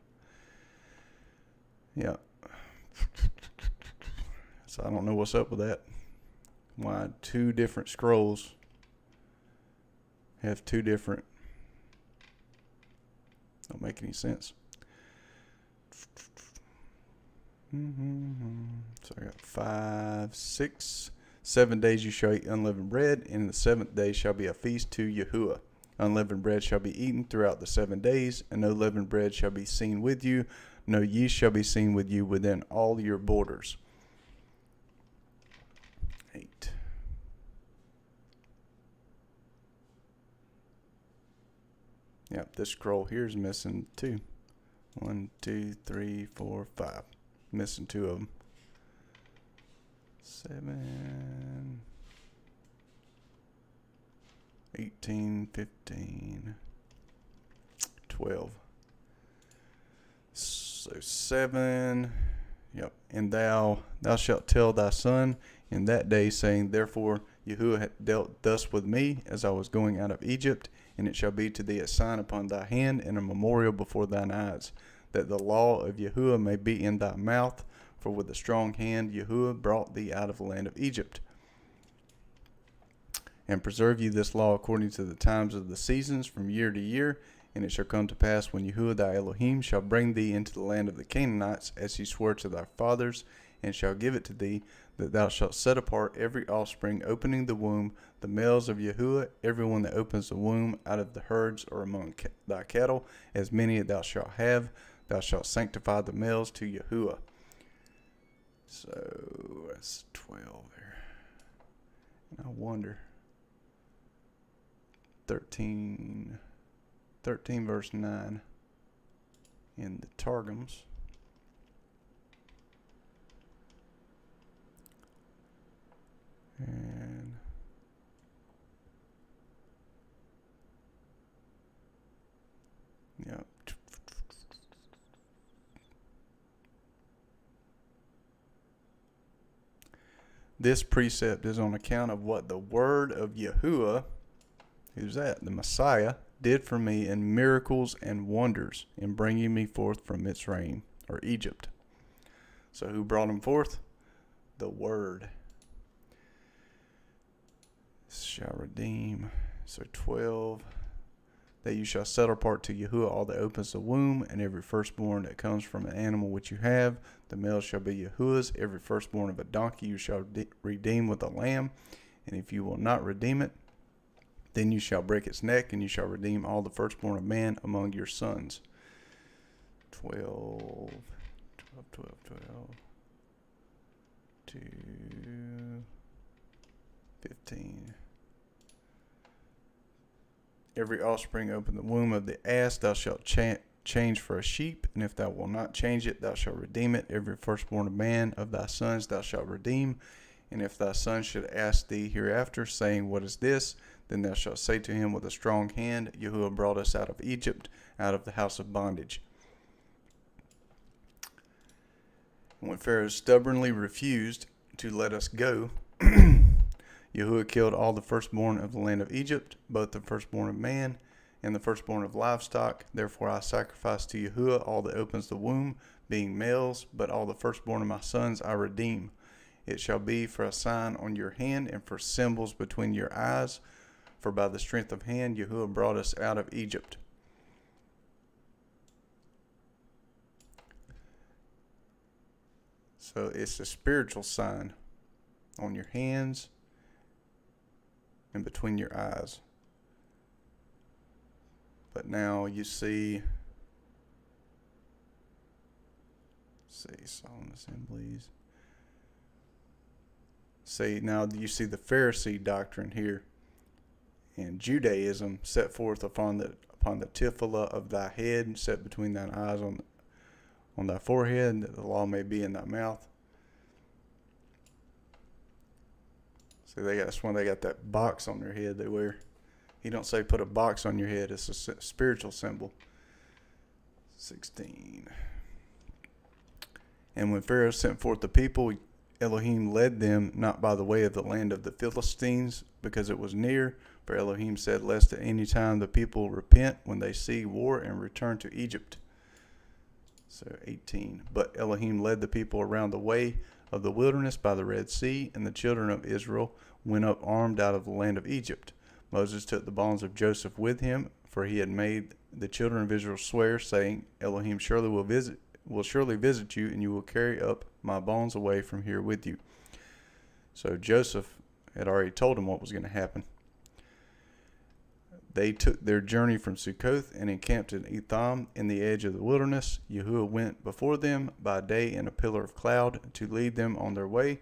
Yeah. So I don't know what's up with that. Why 2 different scrolls have 2 different. Don't make any sense. So I got 5, 6, 7 days you shall eat unleavened bread, and the 7th day shall be a feast to Yahuwah. Unleavened bread shall be eaten throughout the 7 days, and no leavened bread shall be seen with you. No yeast shall be seen with you within all your borders. 8. Yep, this scroll here is missing 2. 1, 2, 3, 4, 5. Missing 2 of them. 7, 18, 15, 12. So 7. Yep. "And thou shalt tell thy son in that day, saying, Therefore Yahuwah hath dealt thus with me as I was going out of Egypt, and it shall be to thee a sign upon thy hand and a memorial before thine eyes, that the law of Yahuwah may be in thy mouth. For with a strong hand Yahuwah brought thee out of the land of Egypt. And preserve you this law according to the times of the seasons from year to year. And it shall come to pass when Yahuwah thy Elohim shall bring thee into the land of the Canaanites, as he swore to thy fathers, and shall give it to thee, that thou shalt set apart every offspring opening the womb, the males of Yahuwah, every one that opens the womb out of the herds or among thy cattle, as many as thou shalt have. Thou shalt sanctify the males to Yahuwah. So that's 12 there. And I wonder, 13 verse 9 in the Targums. And yep. This precept is on account of what the word of Yahuwah, who's that? The Messiah, did for me in miracles and wonders in bringing me forth from Mitzrayim, or Egypt. So who brought him forth? The word. Shall redeem. So 12. That you shall set apart to Yahuwah all that opens the womb, and every firstborn that comes from an animal which you have. The male shall be Yahuwah's. Every firstborn of a donkey you shall redeem with a lamb. And if you will not redeem it, then you shall break its neck, and you shall redeem all the firstborn of man among your sons. 12 to 15. Every offspring open the womb of the ass thou shalt change for a sheep, and if thou wilt not change it, thou shalt redeem it. Every firstborn of man of thy sons thou shalt redeem. And if thy son should ask thee hereafter, saying, What is this? Then thou shalt say to him with a strong hand, Yahuwah brought us out of Egypt, out of the house of bondage. When Pharaoh stubbornly refused to let us go, Yahuwah killed all the firstborn of the land of Egypt, both the firstborn of man and the firstborn of livestock. Therefore I sacrifice to Yahuwah all that opens the womb, being males, but all the firstborn of my sons I redeem. It shall be for a sign on your hand and for symbols between your eyes, for by the strength of hand Yahuwah brought us out of Egypt. So it's a spiritual sign on your hands and between your eyes. But now you see solemn assemblies. See, now you see the Pharisee doctrine here. And Judaism set forth upon the tefillah of thy head, set between thine eyes on thy forehead, that the law may be in thy mouth. See, that's why they got that box on their head they wear. He don't say put a box on your head. It's a spiritual symbol. 16. And when Pharaoh sent forth the people, Elohim led them not by the way of the land of the Philistines, because it was near. For Elohim said, lest at any time the people repent when they see war and return to Egypt. So 18. But Elohim led the people around the way of the wilderness by the Red Sea, and the children of Israel went up armed out of the land of Egypt. Moses took the bonds of Joseph with him, for he had made the children of Israel swear, saying, Elohim will surely visit you, and you will carry up my bonds away from here with you. So Joseph had already told him what was going to happen. They took their journey from Sukkoth and encamped in Etham in the edge of the wilderness. Yahuwah went before them by day in a pillar of cloud to lead them on their way,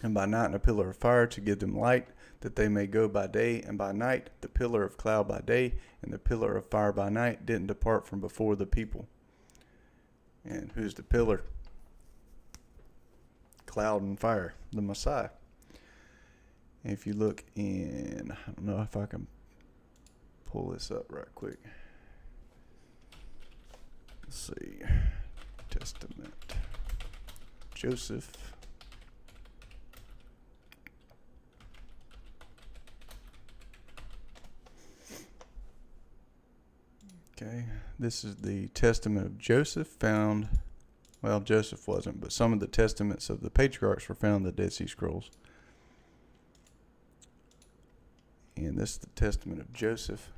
and by night in a pillar of fire to give them light, that they may go by day and by night. The pillar of cloud by day and the pillar of fire by night didn't depart from before the people. And who's the pillar? Cloud and fire, the Messiah. If you look in, I don't know if I can pull this up right quick. Let's see. Testament. Joseph. Okay, this is the testament of Joseph found. Well, Joseph wasn't, but some of the testaments of the patriarchs were found in the Dead Sea Scrolls. And this is the testament of Joseph.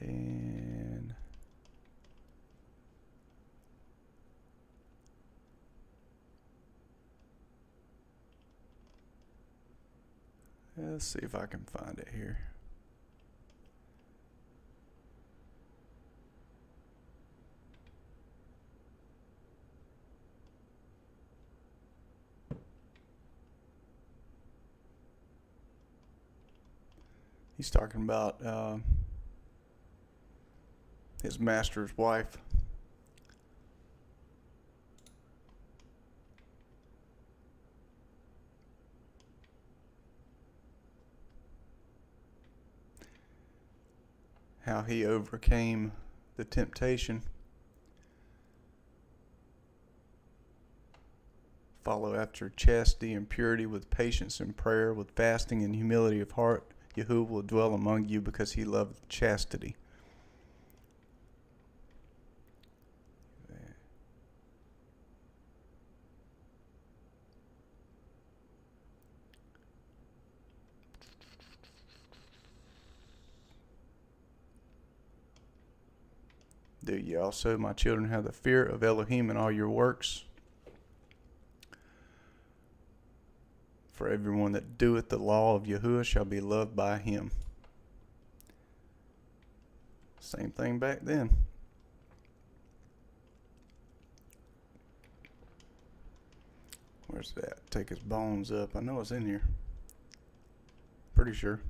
And let's see if I can find it here. He's talking about his master's wife. How he overcame the temptation. Follow after chastity and purity with patience and prayer, with fasting and humility of heart. Yahuwah will dwell among you because he loved chastity. Do ye also, my children, have the fear of Elohim in all your works? For everyone that doeth the law of Yahuwah shall be loved by him. Same thing back then. Where's that? Take his bones up. I know it's in here. Pretty sure.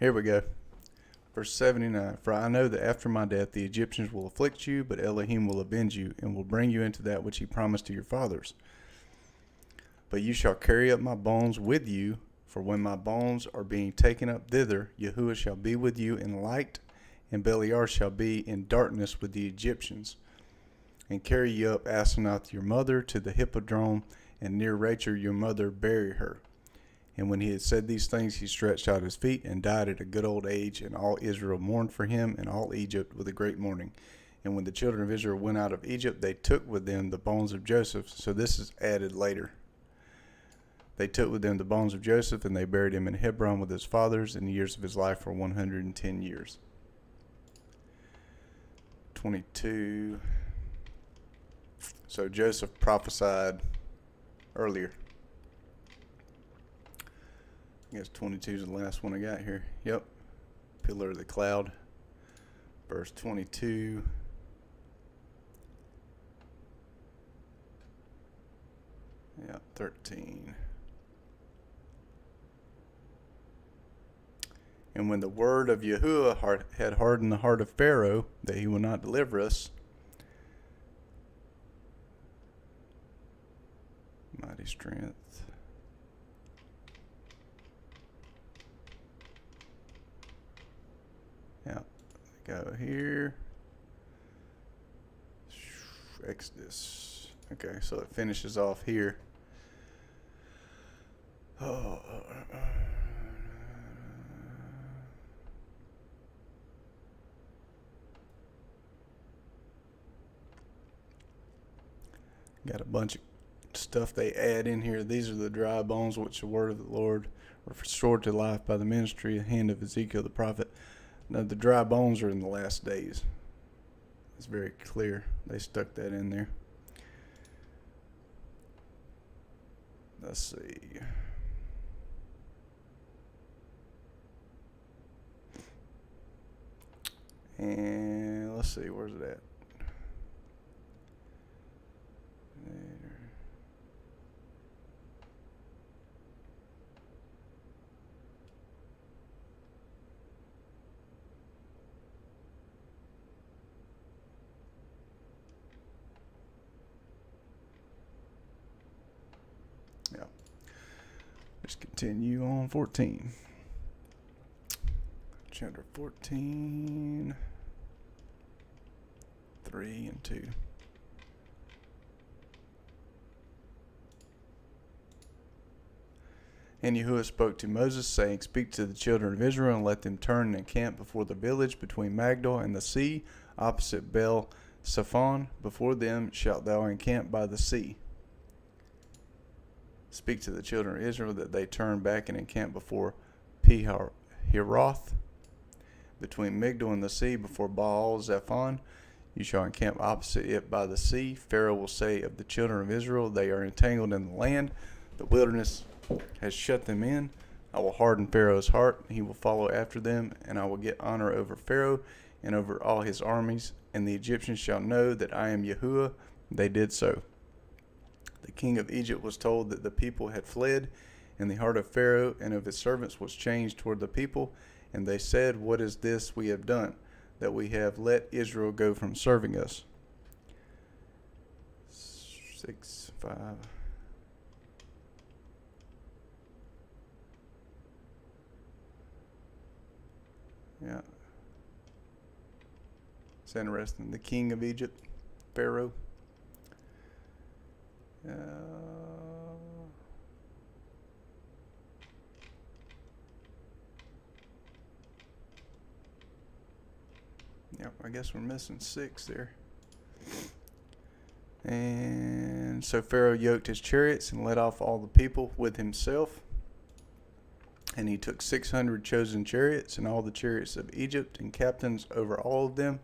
Here we go. Verse 79. For I know that after my death the Egyptians will afflict you, but Elohim will avenge you, and will bring you into that which he promised to your fathers. But you shall carry up my bones with you, for when my bones are being taken up thither, Yahuwah shall be with you in light, and Beliar shall be in darkness with the Egyptians. And carry you up Asenath your mother to the hippodrome, and near Rachel your mother bury her. And when he had said these things, he stretched out his feet and died at a good old age, and all Israel mourned for him, and all Egypt with a great mourning. And when the children of Israel went out of Egypt, they took with them the bones of Joseph. So this is added later. They took with them the bones of Joseph, and they buried him in Hebron with his fathers, and the years of his life were 110 years. 22. So Joseph prophesied earlier. I guess 22 is the last one I got here. Yep. Pillar of the cloud. Verse 22. Yep, 13. And when the word of Yahuwah had hardened the heart of Pharaoh, that he would not deliver us, mighty strength. Yeah, go here. Exodus. Okay, so it finishes off here. Oh. Got a bunch of stuff they add in here. These are the dry bones which the word of the Lord were restored to life by the ministry and hand of Ezekiel the prophet. Now the dry bones are in the last days. It's very clear. They stuck that in there. Let's see. And let's see, where's it at? There. Yeah. Let's continue on 14. Chapter 14, 3 and 2. And Yahuwah spoke to Moses, saying, Speak to the children of Israel, and let them turn and encamp before the village between Magdal and the sea, opposite Bel Saphon. Before them shalt thou encamp by the sea. Speak to the children of Israel that they turn back and encamp before Pihahiroth, between Migdal and the sea, before Baal Zephon. You shall encamp opposite it by the sea. Pharaoh will say of the children of Israel, They are entangled in the land. The wilderness has shut them in. I will harden Pharaoh's heart. He will follow after them, and I will get honor over Pharaoh and over all his armies. And the Egyptians shall know that I am Yahuwah. They did so. The king of Egypt was told that the people had fled, and the heart of Pharaoh and of his servants was changed toward the people. And they said, What is this we have done, that we have let Israel go from serving us? 6:5. Yeah. It's interesting. The king of Egypt, Pharaoh. Yep, I guess we're missing 6 there. And so Pharaoh yoked his chariots and led off all the people with himself. And he took 600 chosen chariots and all the chariots of Egypt and captains over all of them.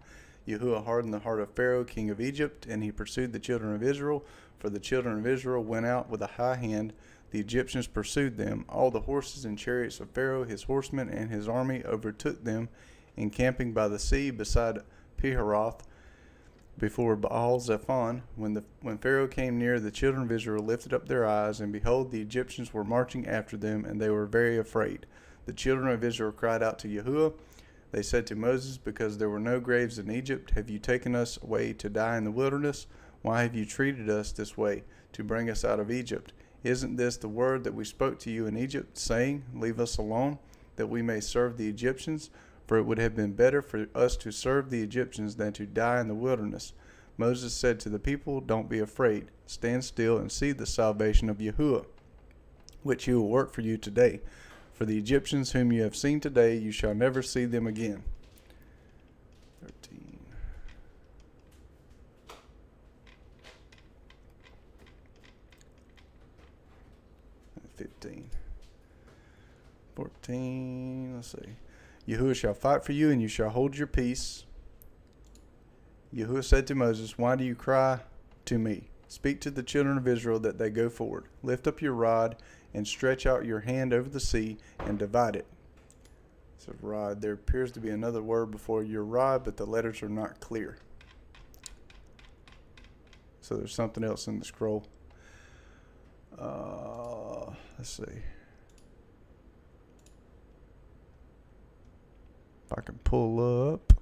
Yahuwah hardened the heart of Pharaoh, king of Egypt, and he pursued the children of Israel. For the children of Israel went out with a high hand. The Egyptians pursued them. All the horses and chariots of Pharaoh, his horsemen, and his army overtook them, encamping by the sea beside Pihahiroth, before Baal Zephon. When Pharaoh came near, the children of Israel lifted up their eyes, and behold, the Egyptians were marching after them, and they were very afraid. The children of Israel cried out to Yahuwah. They said to Moses, Because there were no graves in Egypt, have you taken us away to die in the wilderness? Why have you treated us this way, to bring us out of Egypt? Isn't this the word that we spoke to you in Egypt, saying, Leave us alone, that we may serve the Egyptians? For it would have been better for us to serve the Egyptians than to die in the wilderness. Moses said to the people, Don't be afraid. Stand still and see the salvation of Yahuwah, which he will work for you today. For the Egyptians whom you have seen today, you shall never see them again. 13. And 15. 14. Let's see. Yahuwah shall fight for you, and you shall hold your peace. Yahuwah said to Moses, Why do you cry to me? Speak to the children of Israel that they go forward. Lift up your rod and stretch out your hand over the sea and divide it. So rod, there appears to be another word before your rod, but the letters are not clear. So there's something else in the scroll. Let's see. If I can pull up.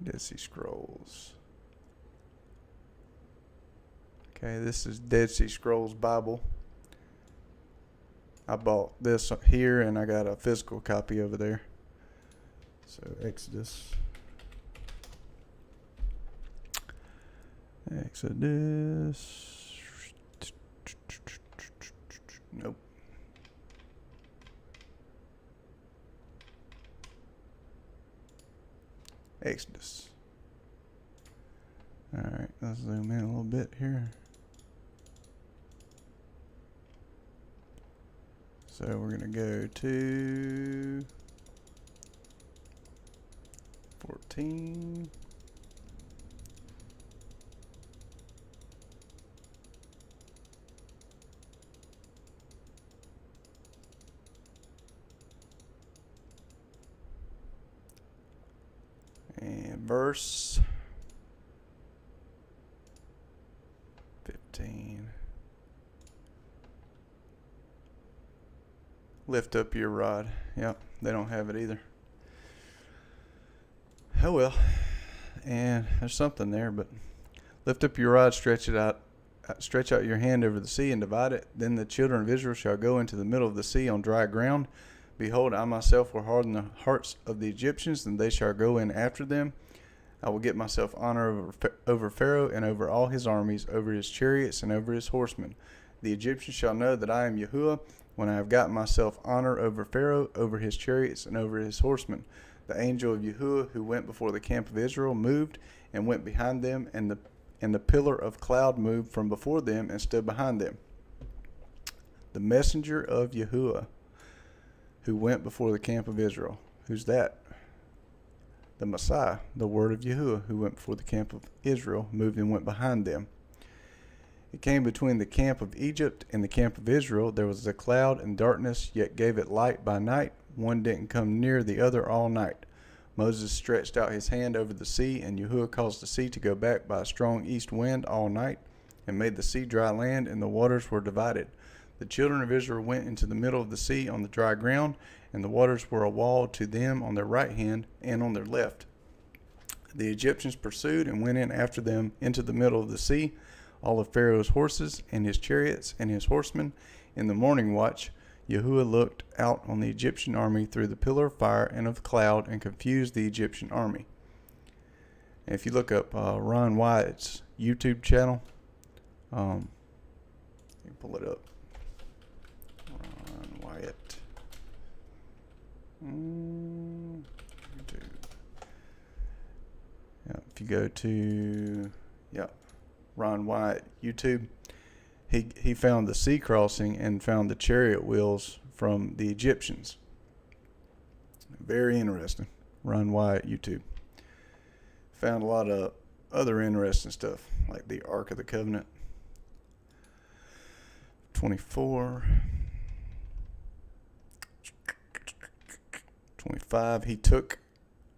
Dead Sea Scrolls. Okay, this is Dead Sea Scrolls Bible. I bought this here and I got a physical copy over there. So Exodus. Nope. Exodus. Alright, let's zoom in a little bit here. So we're going to go to 14. And verse 15. Lift up your rod. Yep, they don't have it either. Oh well. And there's something there, but lift up your rod, stretch it out stretch out your hand over the sea and divide it. Then the children of Israel shall go into the middle of the sea on dry ground. Behold, I myself will harden the hearts of the Egyptians, and they shall go in after them. I will get myself honor over Pharaoh and over all his armies, over his chariots and over his horsemen. The Egyptians shall know that I am Yahuwah, when I have gotten myself honor over Pharaoh, over his chariots, and over his horsemen. The angel of Yahuwah, who went before the camp of Israel, moved and went behind them, and the pillar of cloud moved from before them and stood behind them. The messenger of Yahuwah, who went before the camp of Israel. Who's that? The Messiah, the word of Yahuwah, who went before the camp of Israel, moved and went behind them. It came between the camp of Egypt and the camp of Israel. There was a cloud and darkness, yet gave it light by night. One didn't come near the other all night. Moses stretched out his hand over the sea, and Yahuwah caused the sea to go back by a strong east wind all night, and made the sea dry land, and the waters were divided. The children of Israel went into the middle of the sea on the dry ground, and the waters were a wall to them on their right hand and on their left. The Egyptians pursued and went in after them into the middle of the sea, all of Pharaoh's horses and his chariots and his horsemen. In the morning watch, Yahuwah looked out on the Egyptian army through the pillar of fire and of cloud and confused the Egyptian army. And if you look up Ron Wyatt's YouTube channel, you can pull it up. Ron Wyatt. YouTube. Yeah, if you go to Ron Wyatt YouTube, he found the sea crossing and found the chariot wheels from the Egyptians. Very interesting. Ron Wyatt YouTube. Found a lot of other interesting stuff, like the Ark of the Covenant. 24. 25. He took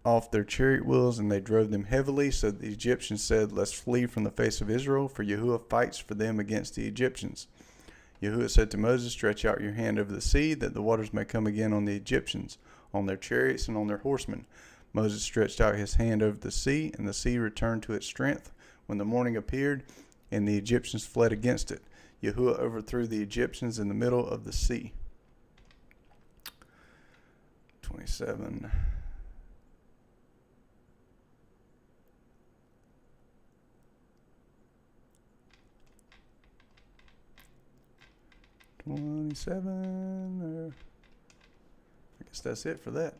off their chariot wheels, and they drove them heavily. So the Egyptians said, "Let's flee from the face of Israel, for Yahuwah fights for them against the Egyptians." Yahuwah said to Moses, "Stretch out your hand over the sea, that the waters may come again on the Egyptians, on their chariots and on their horsemen." Moses stretched out his hand over the sea, and the sea returned to its strength when the morning appeared, and the Egyptians fled against it. Yahuwah overthrew the Egyptians in the middle of the sea. 27. 27. I guess that's it for that.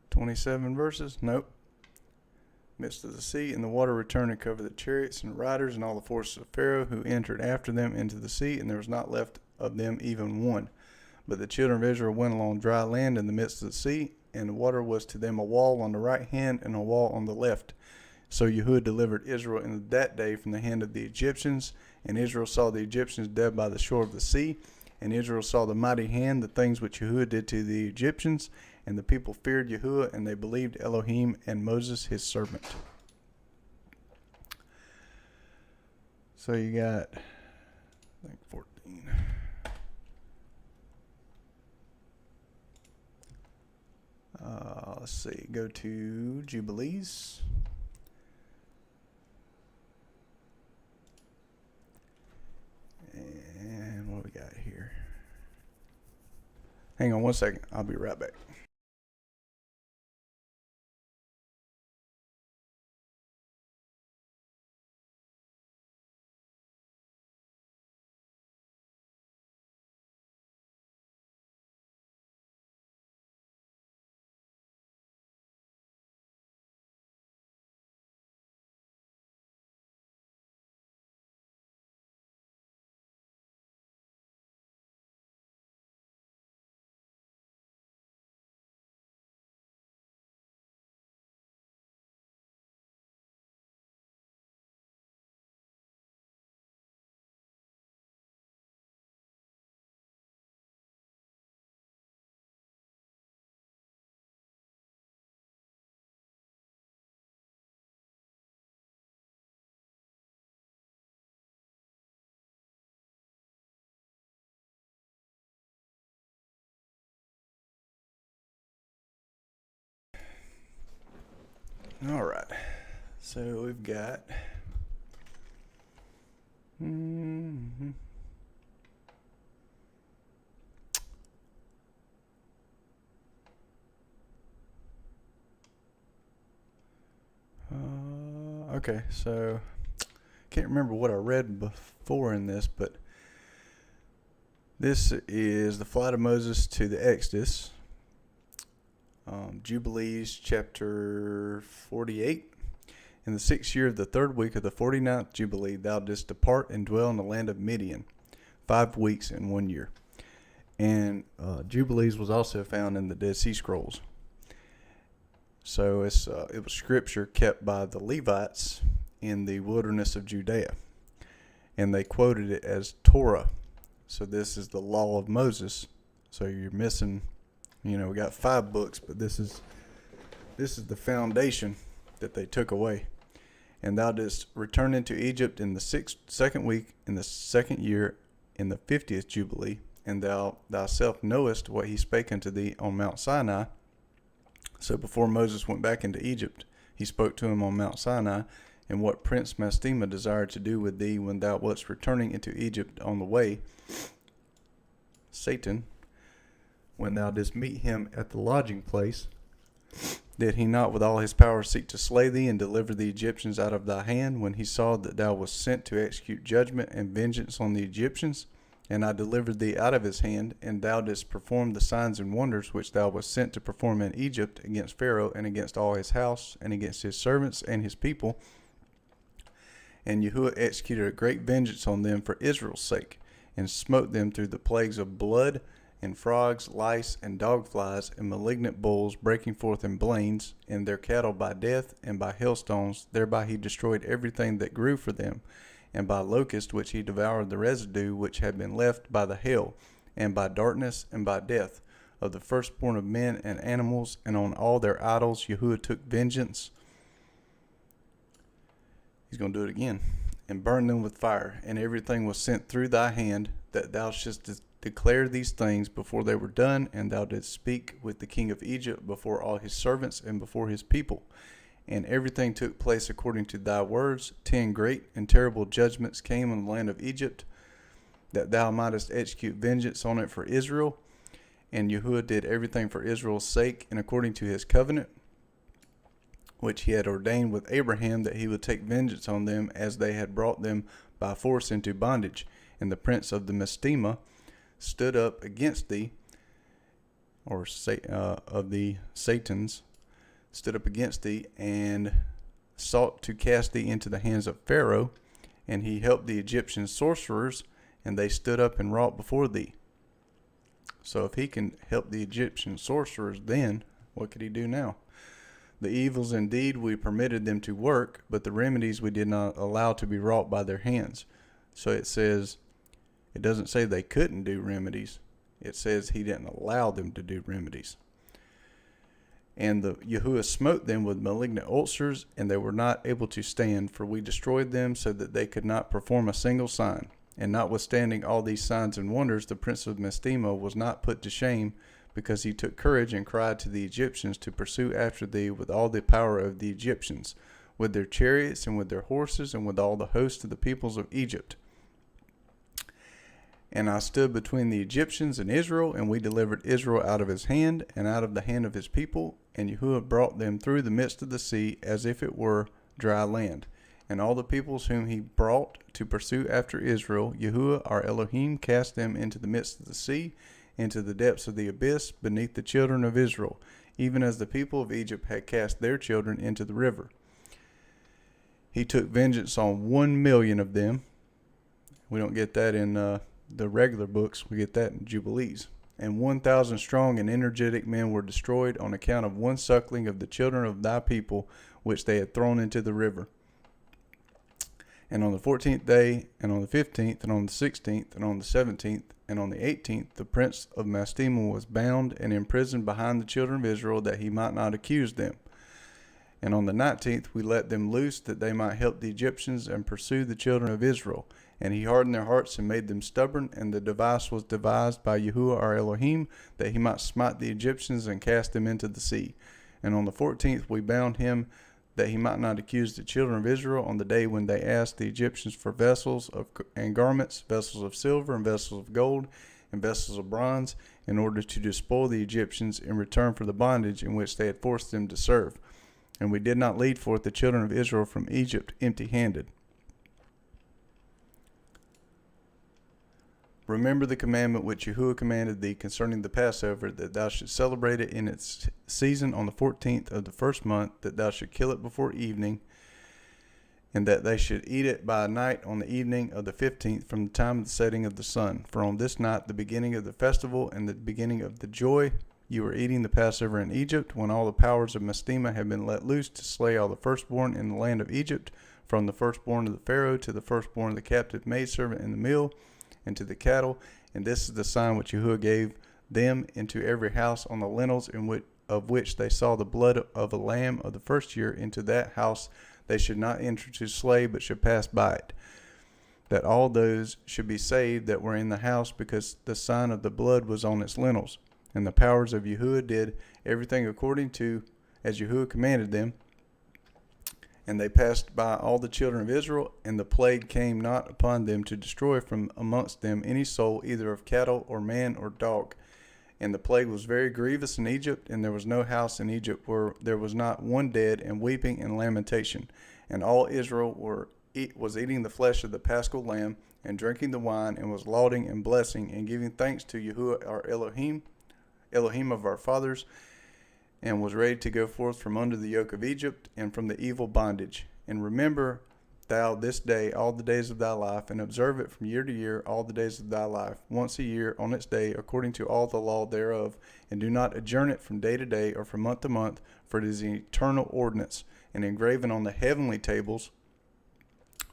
27 verses. Nope. Midst of the sea, and the water returned and covered the chariots and riders and all the forces of Pharaoh, who entered after them into the sea, and there was not left of them even one. But the children of Israel went along dry land in the midst of the sea, and the water was to them a wall on the right hand and a wall on the left. So Yahuwah delivered Israel in that day from the hand of the Egyptians, and Israel saw the Egyptians dead by the shore of the sea. And Israel saw the mighty hand, the things which Yahuwah did to the Egyptians, and the people feared Yahuwah, and they believed Elohim and Moses his servant. So you got, I think, 14. Let's see, go to Jubilees. And what we got here? Hang on one second. I'll be right back. All right. So we've got Okay, so can't remember what I read before in this, but this is the flight of Moses to the Exodus. Jubilees chapter 48. In the 6th year of the 3rd week of the 49th Jubilee, thou didst depart and dwell in the land of Midian, 5 weeks and 1 year. And Jubilees was also found in the Dead Sea Scrolls. So it was scripture kept by the Levites in the wilderness of Judea. And they quoted it as Torah. So this is the law of Moses. So you're missing, we got 5 books, but this is the foundation that they took away. And thou didst return into Egypt in the 2nd week, in the 2nd year, in the 50th Jubilee. And thou thyself knowest what he spake unto thee on Mount Sinai. So before Moses went back into Egypt, he spoke to him on Mount Sinai, and what Prince Mastema desired to do with thee when thou wast returning into Egypt on the way, Satan, when thou didst meet him at the lodging place, did he not with all his power seek to slay thee and deliver the Egyptians out of thy hand, when he saw that thou wast sent to execute judgment and vengeance on the Egyptians? And I delivered thee out of his hand, and thou didst perform the signs and wonders which thou wast sent to perform in Egypt against Pharaoh and against all his house and against his servants and his people. And Yahuwah executed a great vengeance on them for Israel's sake, and smote them through the plagues of blood and frogs, lice, and dog flies, and malignant bulls breaking forth in blains, and their cattle by death and by hailstones. Thereby he destroyed everything that grew for them, and by locust which he devoured the residue which had been left by the hail, and by darkness and by death, of the firstborn of men and animals, and on all their idols Yahuwah took vengeance. He's going to do it again. And burned them with fire, and everything was sent through thy hand, that thou shouldst declare these things before they were done, and thou didst speak with the king of Egypt before all his servants and before his people. And everything took place according to thy words. 10 great and terrible judgments came on the land of Egypt, that thou mightest execute vengeance on it for Israel. And Yahuwah did everything for Israel's sake, and according to his covenant, which he had ordained with Abraham, that he would take vengeance on them, as they had brought them by force into bondage. And the prince of the Mastema stood up against thee, or of the Satans, stood up against thee, and sought to cast thee into the hands of Pharaoh, and he helped the Egyptian sorcerers, and they stood up and wrought before thee. So if he can help the Egyptian sorcerers then, what could he do now? The evils indeed we permitted them to work, but the remedies we did not allow to be wrought by their hands. So it says, it doesn't say they couldn't do remedies. It says he didn't allow them to do remedies. And the Yahuwah smote them with malignant ulcers, and they were not able to stand, for we destroyed them so that they could not perform a single sign. And notwithstanding all these signs and wonders, the prince of Mastema was not put to shame, because he took courage and cried to the Egyptians to pursue after thee with all the power of the Egyptians, with their chariots and with their horses and with all the host of the peoples of Egypt. And I stood between the Egyptians and Israel, and we delivered Israel out of his hand and out of the hand of his people, and Yahuwah brought them through the midst of the sea as if it were dry land. And all the peoples whom he brought to pursue after Israel, Yahuwah our Elohim cast them into the midst of the sea, into the depths of the abyss, beneath the children of Israel, even as the people of Egypt had cast their children into the river. He took vengeance on 1,000,000 of them. We don't get that in the regular books. We get that in Jubilees. And 1,000 strong and energetic men were destroyed on account of one suckling of the children of thy people, which they had thrown into the river. And on the 14th day, and on the 15th, and on the 16th, and on the 17th, and on the 18th, the prince of Mastema was bound and imprisoned behind the children of Israel, that he might not accuse them. And on the 19th, we let them loose, that they might help the Egyptians and pursue the children of Israel. And he hardened their hearts and made them stubborn, and the device was devised by Yahuwah our Elohim, that he might smite the Egyptians and cast them into the sea. And on the 14th, we bound him, that he might not accuse the children of Israel on the day when they asked the Egyptians for vessels and garments, vessels of silver and vessels of gold and vessels of bronze, in order to despoil the Egyptians in return for the bondage in which they had forced them to serve. and we did not lead forth the children of Israel from Egypt empty-handed. Remember the commandment which Yahuwah commanded thee concerning the Passover, that thou shouldst celebrate it in its season on the 14th of the first month, that thou should kill it before evening, and that they should eat it by night on the evening of the 15th from the time of the setting of the sun. For on this night, the beginning of the festival and the beginning of the joy, you were eating the Passover in Egypt, when all the powers of Mastema had been let loose to slay all the firstborn in the land of Egypt, from the firstborn of the Pharaoh to the firstborn of the captive maidservant in the mill, and to the cattle. And this is the sign which Yahuwah gave them into every house on the lintels of which they saw the blood of a lamb of the first year. Into that house they should not enter to slay, but should pass by it, that all those should be saved that were in the house, because the sign of the blood was on its lintels. And the powers of Yahuwah did everything according to as Yahuwah commanded them. And they passed by all the children of Israel, and the plague came not upon them to destroy from amongst them any soul, either of cattle or man or dog. And the plague was very grievous in Egypt, and there was no house in Egypt where there was not one dead, and weeping and lamentation. And all Israel was eating the flesh of the paschal lamb, and drinking the wine, and was lauding and blessing, and giving thanks to Yahuwah our Elohim of our fathers, and was ready to go forth from under the yoke of Egypt, and from the evil bondage. And remember thou this day all the days of thy life, and observe it from year to year all the days of thy life, once a year on its day, according to all the law thereof. And do not adjourn it from day to day, or from month to month, for it is an eternal ordinance, and engraven on the heavenly tables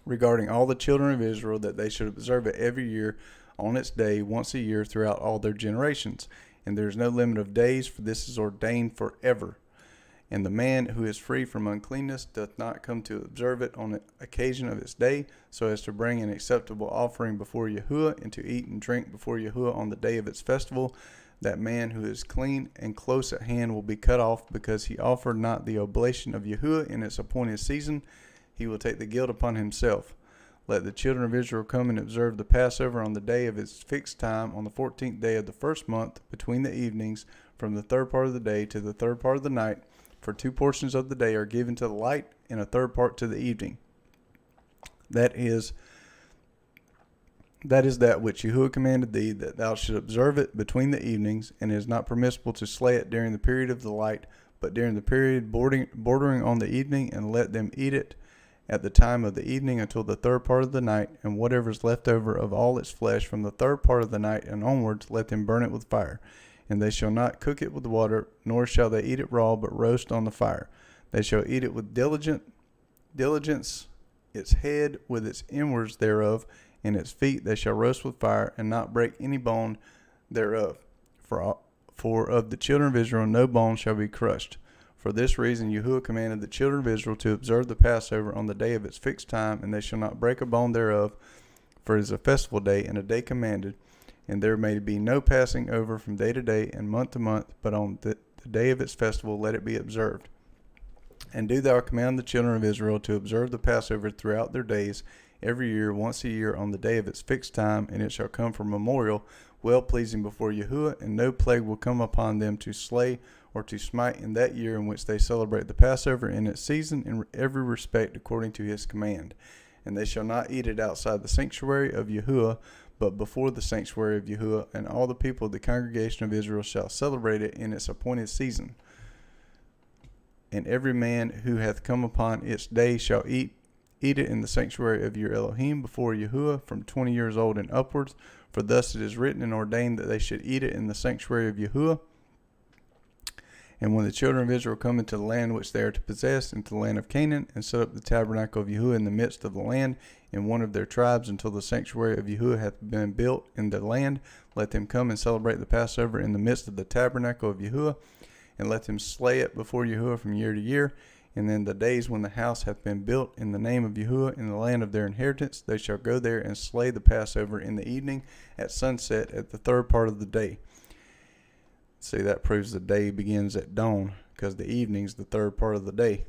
regarding all the children of Israel, that they should observe it every year on its day, once a year, throughout all their generations. And there is no limit of days, for this is ordained forever. And the man who is free from uncleanness doth not come to observe it on the occasion of its day, so as to bring an acceptable offering before Yahuwah, and to eat and drink before Yahuwah on the day of its festival. That man who is clean and close at hand will be cut off, because he offered not the oblation of Yahuwah in its appointed season. He will take the guilt upon himself. Let the children of Israel come and observe the Passover on the day of its fixed time, on the 14th day of the first month, between the evenings, from the third part of the day to the third part of the night. For 2 portions of the day are given to the light, and a third part to the evening. That is that which Yahuwah commanded thee, that thou should observe it between the evenings, and it is not permissible to slay it during the period of the light, but during the period bordering on the evening, and let them eat it at the time of the evening until the third part of the night, and whatever is left over of all its flesh from the third part of the night and onwards, let them burn it with fire. And they shall not cook it with water, nor shall they eat it raw, but roast on the fire. They shall eat it with diligence, its head with its inwards thereof, and its feet they shall roast with fire, and not break any bone thereof. For of the children of Israel no bone shall be crushed. For this reason Yahuwah commanded the children of Israel to observe the Passover on the day of its fixed time, and they shall not break a bone thereof, for it is a festival day, and a day commanded. And there may be no passing over from day to day and month to month, but on the day of its festival let it be observed. And do thou command the children of Israel to observe the Passover throughout their days, every year, once a year, on the day of its fixed time, and it shall come for memorial, well pleasing before Yahuwah, and no plague will come upon them to slay or to smite in that year in which they celebrate the Passover in its season, in every respect according to his command. And they shall not eat it outside the sanctuary of Yahuwah, but before the sanctuary of Yahuwah, and all the people of the congregation of Israel shall celebrate it in its appointed season. And every man who hath come upon its day shall eat it in the sanctuary of your Elohim before Yahuwah, from 20 years old and upwards, for thus it is written and ordained that they should eat it in the sanctuary of Yahuwah. And when the children of Israel come into the land which they are to possess, into the land of Canaan, and set up the tabernacle of Yahuwah in the midst of the land, in one of their tribes, until the sanctuary of Yahuwah hath been built in the land, let them come and celebrate the Passover in the midst of the tabernacle of Yahuwah, and let them slay it before Yahuwah from year to year. And in the days when the house hath been built in the name of Yahuwah in the land of their inheritance, they shall go there and slay the Passover in the evening at sunset at the third part of the day. See, that proves the day begins at dawn, because the evening's the third part of the day.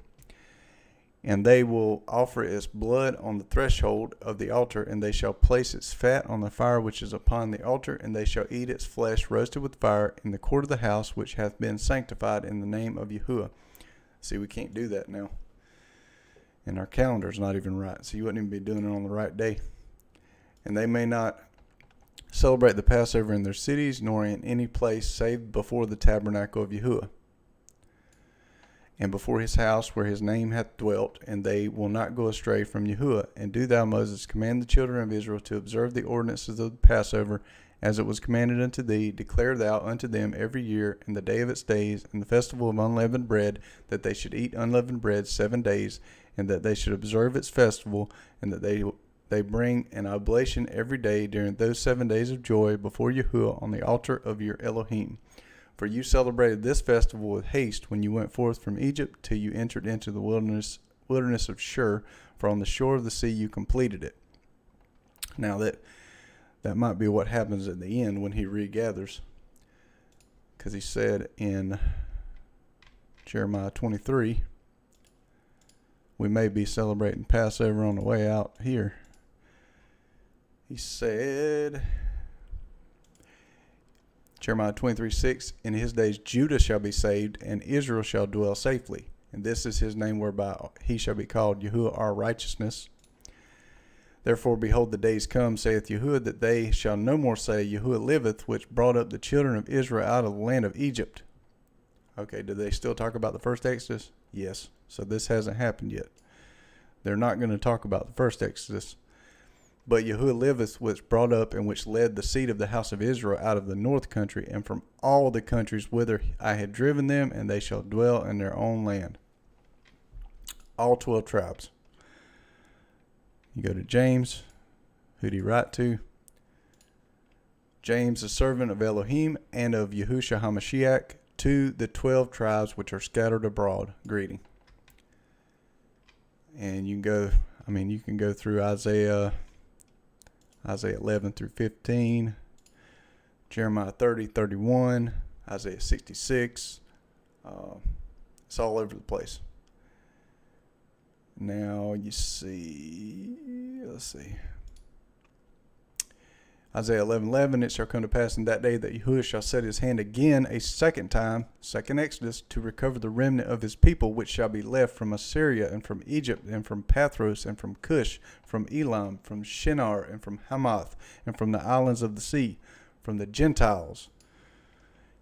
And they will offer its blood on the threshold of the altar, and they shall place its fat on the fire which is upon the altar, and they shall eat its flesh roasted with fire in the court of the house which hath been sanctified in the name of Yahuwah. See, we can't do that now. And our calendar's not even right, so you wouldn't even be doing it on the right day. And they may not celebrate the Passover in their cities, nor in any place save before the tabernacle of Yahuwah, and before his house where his name hath dwelt, and they will not go astray from Yahuwah. And do thou, Moses, command the children of Israel to observe the ordinances of the Passover, as it was commanded unto thee. Declare thou unto them every year, in the day of its days, and the festival of unleavened bread, that they should eat unleavened bread 7 days, and that they should observe its festival, and that they bring an oblation every day during those 7 days of joy before Yahuwah on the altar of your Elohim. For you celebrated this festival with haste when you went forth from Egypt, till you entered into the wilderness of Shur, for on the shore of the sea you completed it. Now that might be what happens at the end when he regathers, because he said in Jeremiah 23, we may be celebrating Passover on the way out here. He said, Jeremiah 23:6, in his days Judah shall be saved, and Israel shall dwell safely. And this is his name whereby he shall be called Yahuwah our righteousness. Therefore, behold, the days come, saith Yahuwah, that they shall no more say, Yahuwah liveth, which brought up the children of Israel out of the land of Egypt. Okay, do they still talk about the first Exodus? Yes. So this hasn't happened yet. They're not going to talk about the first Exodus. But Yahuwah liveth, which brought up and which led the seed of the house of Israel out of the north country, and from all the countries whither I had driven them, and they shall dwell in their own land. All 12 tribes. You go to James. Who did he write to? James, a servant of Elohim and of Yahushua HaMashiach, to the 12 tribes which are scattered abroad. Greeting. And you can go through Isaiah 11 through 15, Jeremiah 30, 31, Isaiah 66. It's all over the place. Now you see, let's see. Isaiah 11:11, it shall come to pass in that day that Yahuwah shall set his hand again a second time, second Exodus, to recover the remnant of his people, which shall be left from Assyria and from Egypt and from Pathros and from Cush, from Elam, from Shinar and from Hamath and from the islands of the sea, from the Gentiles.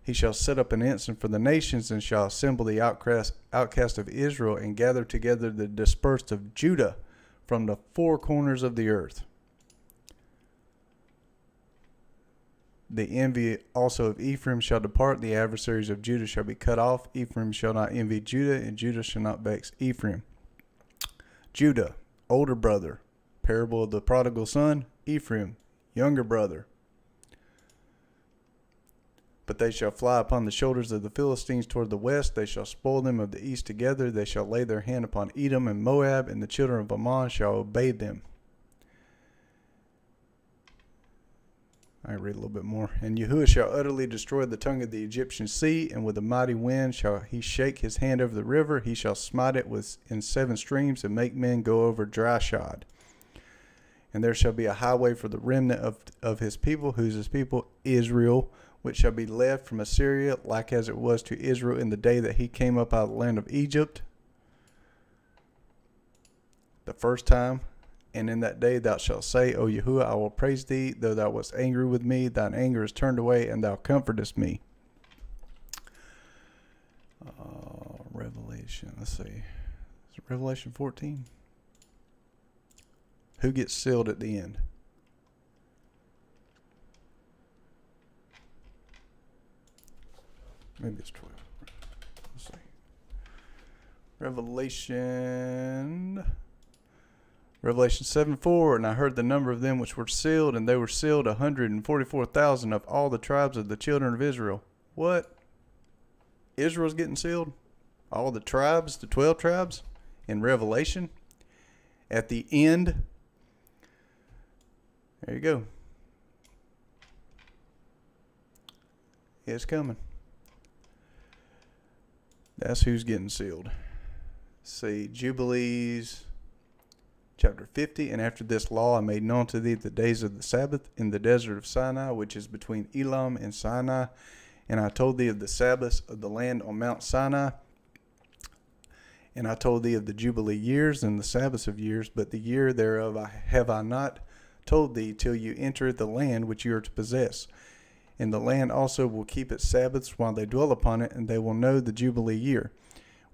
He shall set up an ensign for the nations, and shall assemble the outcast of Israel, and gather together the dispersed of Judah from the four corners of the earth. The envy also of Ephraim shall depart, the adversaries of Judah shall be cut off. Ephraim shall not envy Judah, and Judah shall not vex Ephraim. Judah, older brother. Parable of the prodigal son. Ephraim, younger brother. But they shall fly upon the shoulders of the Philistines toward the west. They shall spoil them of the east together. They shall lay their hand upon Edom and Moab, and the children of Ammon shall obey them. I read a little bit more. And Yahuwah shall utterly destroy the tongue of the Egyptian sea, and with a mighty wind shall he shake his hand over the river. He shall smite it in 7 streams, and make men go over dry shod. And there shall be a highway for the remnant of his people, whose his people Israel, which shall be left from Assyria, like as it was to Israel in the day that he came up out of the land of Egypt, the first time. And in that day thou shalt say, O Yahuwah, I will praise thee, though thou wast angry with me. Thine anger is turned away, and thou comfortest me. Revelation, let's see. Is it Revelation 14? Who gets sealed at the end? Maybe it's 12. Let's see. Revelation 7:4, and I heard the number of them which were sealed, and they were sealed 144,000 of all the tribes of the children of Israel. What? Israel's getting sealed? All the tribes, the 12 tribes in Revelation? At the end? There you go. It's coming. That's who's getting sealed. See, Jubilees. Chapter 50, and after this law I made known to thee the days of the Sabbath in the desert of Sinai, which is between Elam and Sinai. And I told thee of the Sabbaths of the land on Mount Sinai. And I told thee of the Jubilee years and the Sabbaths of years, but the year thereof have I not told thee till you enter the land which you are to possess. And the land also will keep its Sabbaths while they dwell upon it, and they will know the Jubilee year.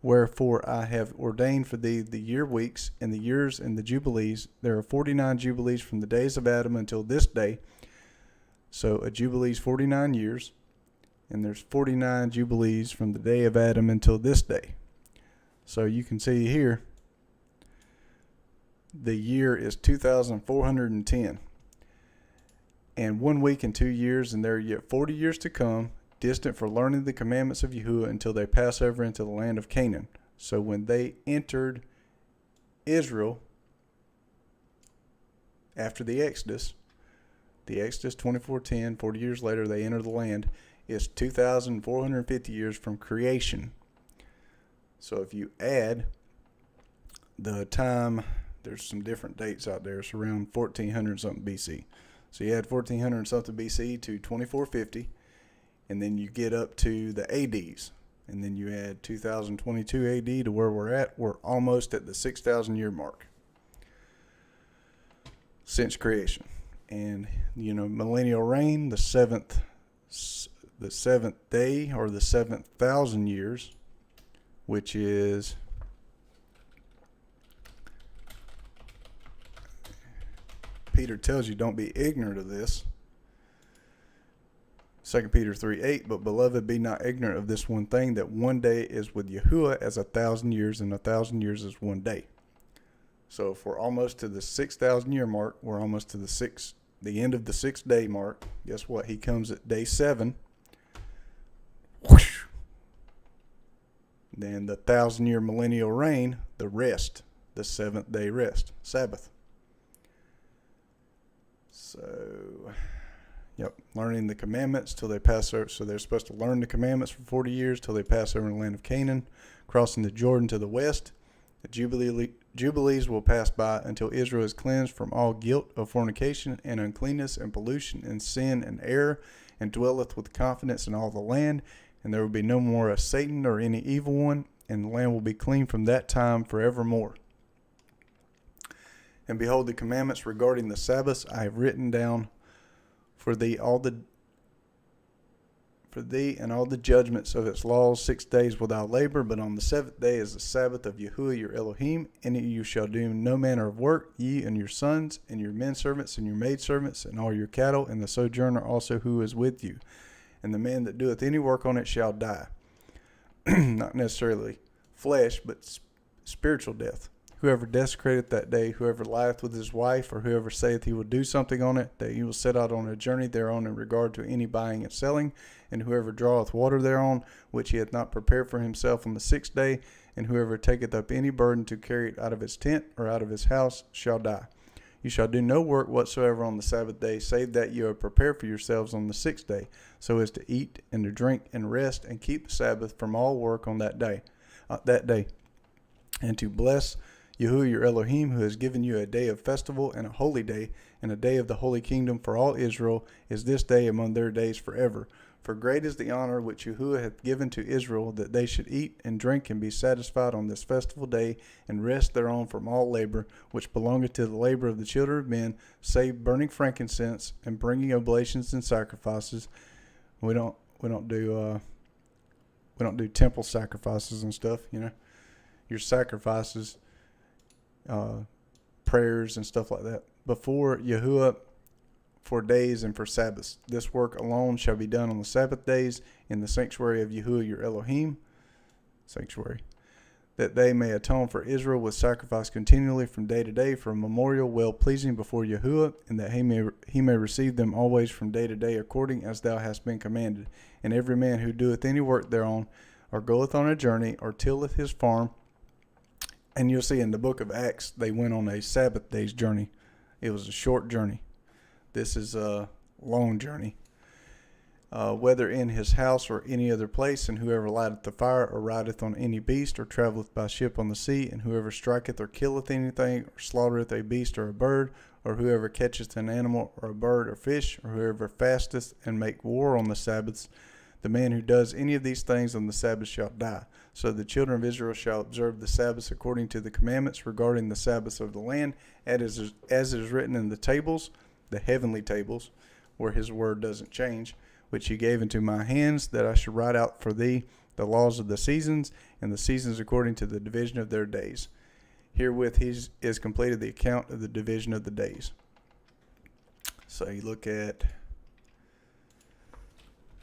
Wherefore I have ordained for thee the year weeks, and the years and the Jubilees. There are 49 Jubilees from the days of Adam until this day. So a Jubilee is 49 years, and there's 49 Jubilees from the day of Adam until this day. So you can see here, the year is 2,410. And 1 week and 2 years, and there are yet 40 years to come, distant for learning the commandments of Yahuwah until they pass over into the land of Canaan. So when they entered Israel after the Exodus 24:10, 40 years later they enter the land, is 2,450 years from creation. So if you add the time, there's some different dates out there. It's around 1400 something BC. So you add 1400 something BC to 2450, and then you get up to the ADs. And then you add 2022 AD to where we're at. We're almost at the 6,000 year mark since creation. And, millennial reign, the seventh day, or the 7,000 years, which is Peter tells you don't be ignorant of this. 2 Peter 3:8, but beloved, be not ignorant of this one thing, that one day is with Yahuwah as 1,000 years, and 1,000 years is one day. So if we're almost to the 6,000 year mark, we're almost to the end of the 6 day mark. Guess what? He comes at day 7. Whoosh. Then the 1,000 year millennial reign, the rest, the 7th day rest, Sabbath. So, learning the commandments till they pass over. So they're supposed to learn the commandments for 40 years till they pass over in the land of Canaan, crossing the Jordan to the west. The Jubilees will pass by until Israel is cleansed from all guilt of fornication and uncleanness and pollution and sin and error, and dwelleth with confidence in all the land. And there will be no more a Satan or any evil one, and the land will be clean from that time forevermore. And behold, the commandments regarding the Sabbaths I have written down for thee and all the judgments of its laws. 6 days without labor, but on the 7th day is the Sabbath of Yahuwah your Elohim. In it you shall do no manner of work, ye and your sons, and your men servants, and your maid servants, and all your cattle, and the sojourner also who is with you. And the man that doeth any work on it shall die. Not necessarily flesh, but spiritual death. Whoever desecrateth that day, whoever lieth with his wife, or whoever saith he will do something on it, that he will set out on a journey thereon in regard to any buying and selling, and whoever draweth water thereon, which he hath not prepared for himself on the 6th day, and whoever taketh up any burden to carry it out of his tent or out of his house shall die. You shall do no work whatsoever on the Sabbath day, save that you have prepared for yourselves on the 6th day, so as to eat and to drink and rest, and keep the Sabbath from all work on that day, and to bless Yahuwah your Elohim, who has given you a day of festival and a holy day, and a day of the holy kingdom for all Israel, is this day among their days forever. For great is the honor which Yahuwah hath given to Israel, that they should eat and drink and be satisfied on this festival day, and rest thereon from all labor, which belongeth to the labor of the children of men, save burning frankincense and bringing oblations and sacrifices. We don't do temple sacrifices and stuff. Your sacrifices, prayers and stuff like that before Yahuwah for days and for Sabbaths. This work alone shall be done on the Sabbath days in the sanctuary of Yahuwah your Elohim, sanctuary, that they may atone for Israel with sacrifice continually from day to day for a memorial well pleasing before Yahuwah, and that he may receive them always from day to day according as thou hast been commanded. And every man who doeth any work thereon, or goeth on a journey, or tilleth his farm, and you'll see in the book of Acts, they went on a Sabbath day's journey. It was a short journey. This is a long journey. Whether in his house or any other place, and whoever lighteth the fire, or rideth on any beast, or travelleth by ship on the sea, and whoever striketh or killeth anything, or slaughtereth a beast or a bird, or whoever catcheth an animal or a bird or fish, or whoever fasteth and make war on the Sabbaths, the man who does any of these things on the Sabbath shall die. So the children of Israel shall observe the Sabbaths according to the commandments regarding the Sabbaths of the land, as it is written in the tables, the heavenly tables, where his word doesn't change, which he gave into my hands, that I should write out for thee the laws of the seasons, and the seasons according to the division of their days. Herewith is completed the account of the division of the days. So you look at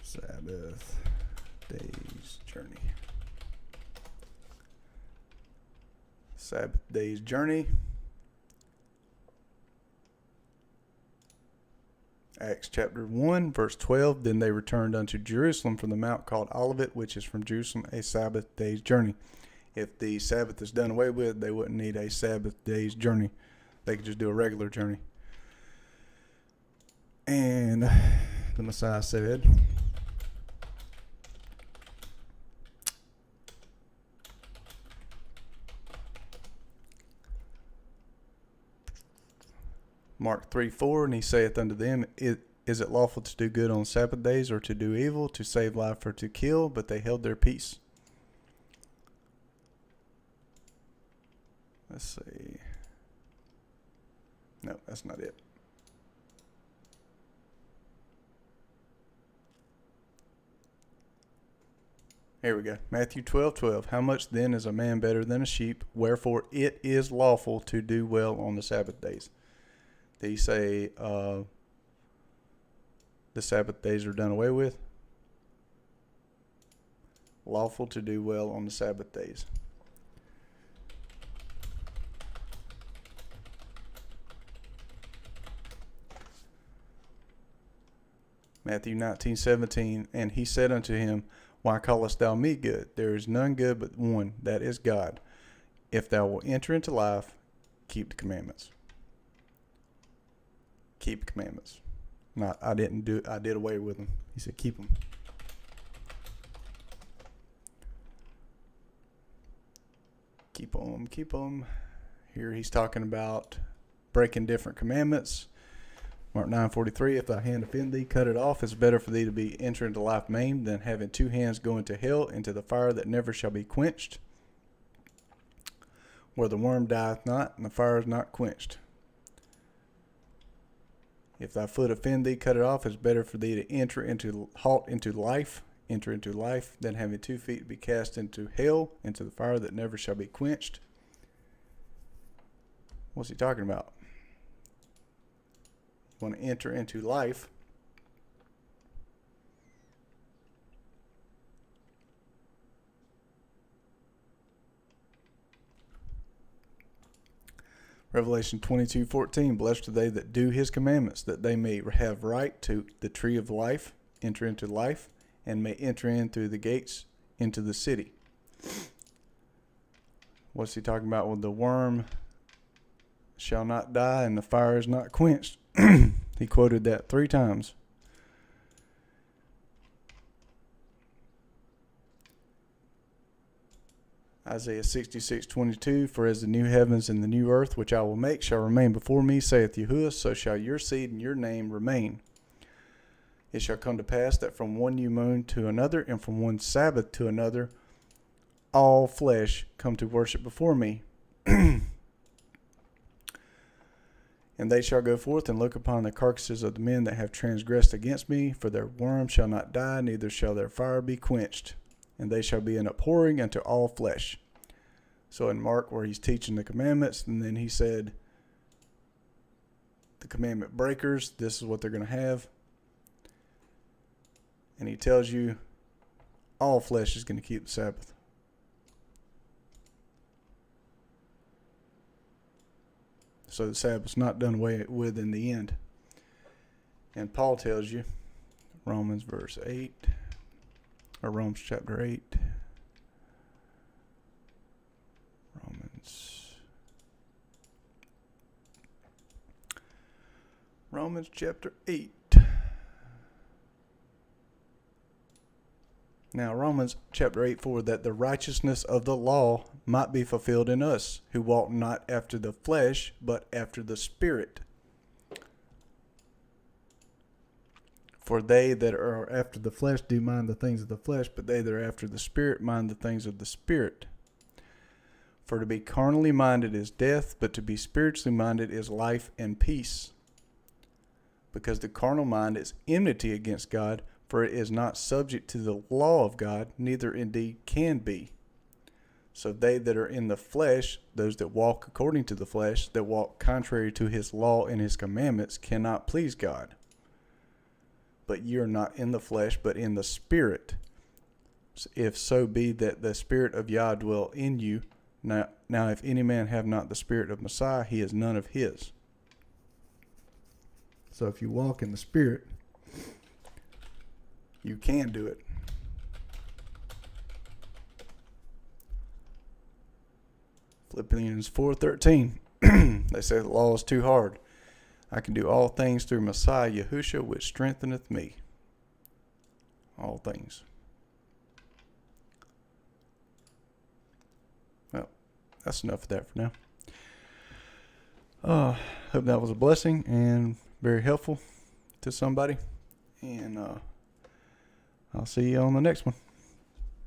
Sabbath days journey. Sabbath days journey. Acts chapter 1, verse 12. Then they returned unto Jerusalem from the mount called Olivet, which is from Jerusalem a Sabbath day's journey. If the Sabbath is done away with, they wouldn't need a Sabbath day's journey. They could just do a regular journey. And the Messiah said, Mark 3:4, and he saith unto them, Is it lawful to do good on Sabbath days, or to do evil, to save life, or to kill? But they held their peace. Let's see. No, that's not it. Here we go. Matthew 12:12. How much then is a man better than a sheep? Wherefore it is lawful to do well on the Sabbath days. Did he say the Sabbath days are done away with? Lawful to do well on the Sabbath days. Matthew 19:17. And he said unto him, Why callest thou me good? There is none good but one, that is God. If thou wilt enter into life, keep the commandments. Keep commandments. Not, I did away with them. He said, keep them. Keep them. Here he's talking about breaking different commandments. Mark 9:43, if thy hand offend thee, cut it off. It's better for thee to be enter into life maimed than having two hands go into hell, into the fire that never shall be quenched, where the worm dieth not, and the fire is not quenched. If thy foot offend thee, cut it off. It's better for thee to enter into life, than having 2 feet be cast into hell, into the fire that never shall be quenched. What's he talking about? You want to enter into life. Revelation 22:14, blessed are they that do his commandments, that they may have right to the tree of life, enter into life, and may enter in through the gates into the city. What's he talking about with the worm shall not die and the fire is not quenched? He quoted that 3 times. Isaiah 66:22, for as the new heavens and the new earth which I will make shall remain before me, saith Yahuwah, so shall your seed and your name remain. It shall come to pass that from one new moon to another, and from one Sabbath to another, all flesh come to worship before me. And they shall go forth and look upon the carcasses of the men that have transgressed against me, for their worm shall not die, neither shall their fire be quenched. And they shall be an abhorring unto all flesh. So in Mark, where he's teaching the commandments, and then he said, the commandment breakers, this is what they're going to have. And he tells you, all flesh is going to keep the Sabbath. So the Sabbath's not done away with in the end. And Paul tells you, Romans chapter 8. Romans chapter 8. Now, Romans chapter 8, for that the righteousness of the law might be fulfilled in us, who walk not after the flesh, but after the Spirit. For they that are after the flesh do mind the things of the flesh, but they that are after the Spirit mind the things of the Spirit. For to be carnally minded is death, but to be spiritually minded is life and peace. Because the carnal mind is enmity against God, for it is not subject to the law of God, neither indeed can be. So they that are in the flesh, those that walk according to the flesh, that walk contrary to his law and his commandments, cannot please God. But ye are not in the flesh, but in the Spirit, if so be that the Spirit of Yah dwell in you. Now if any man have not the Spirit of Messiah, he is none of his. So if you walk in the Spirit, you can do it. Philippians 4:13. They say the law is too hard. I can do all things through Messiah Yahushua, which strengtheneth me. All things. Well, that's enough of that for now. Hope that was a blessing and very helpful to somebody. And I'll see you on the next one.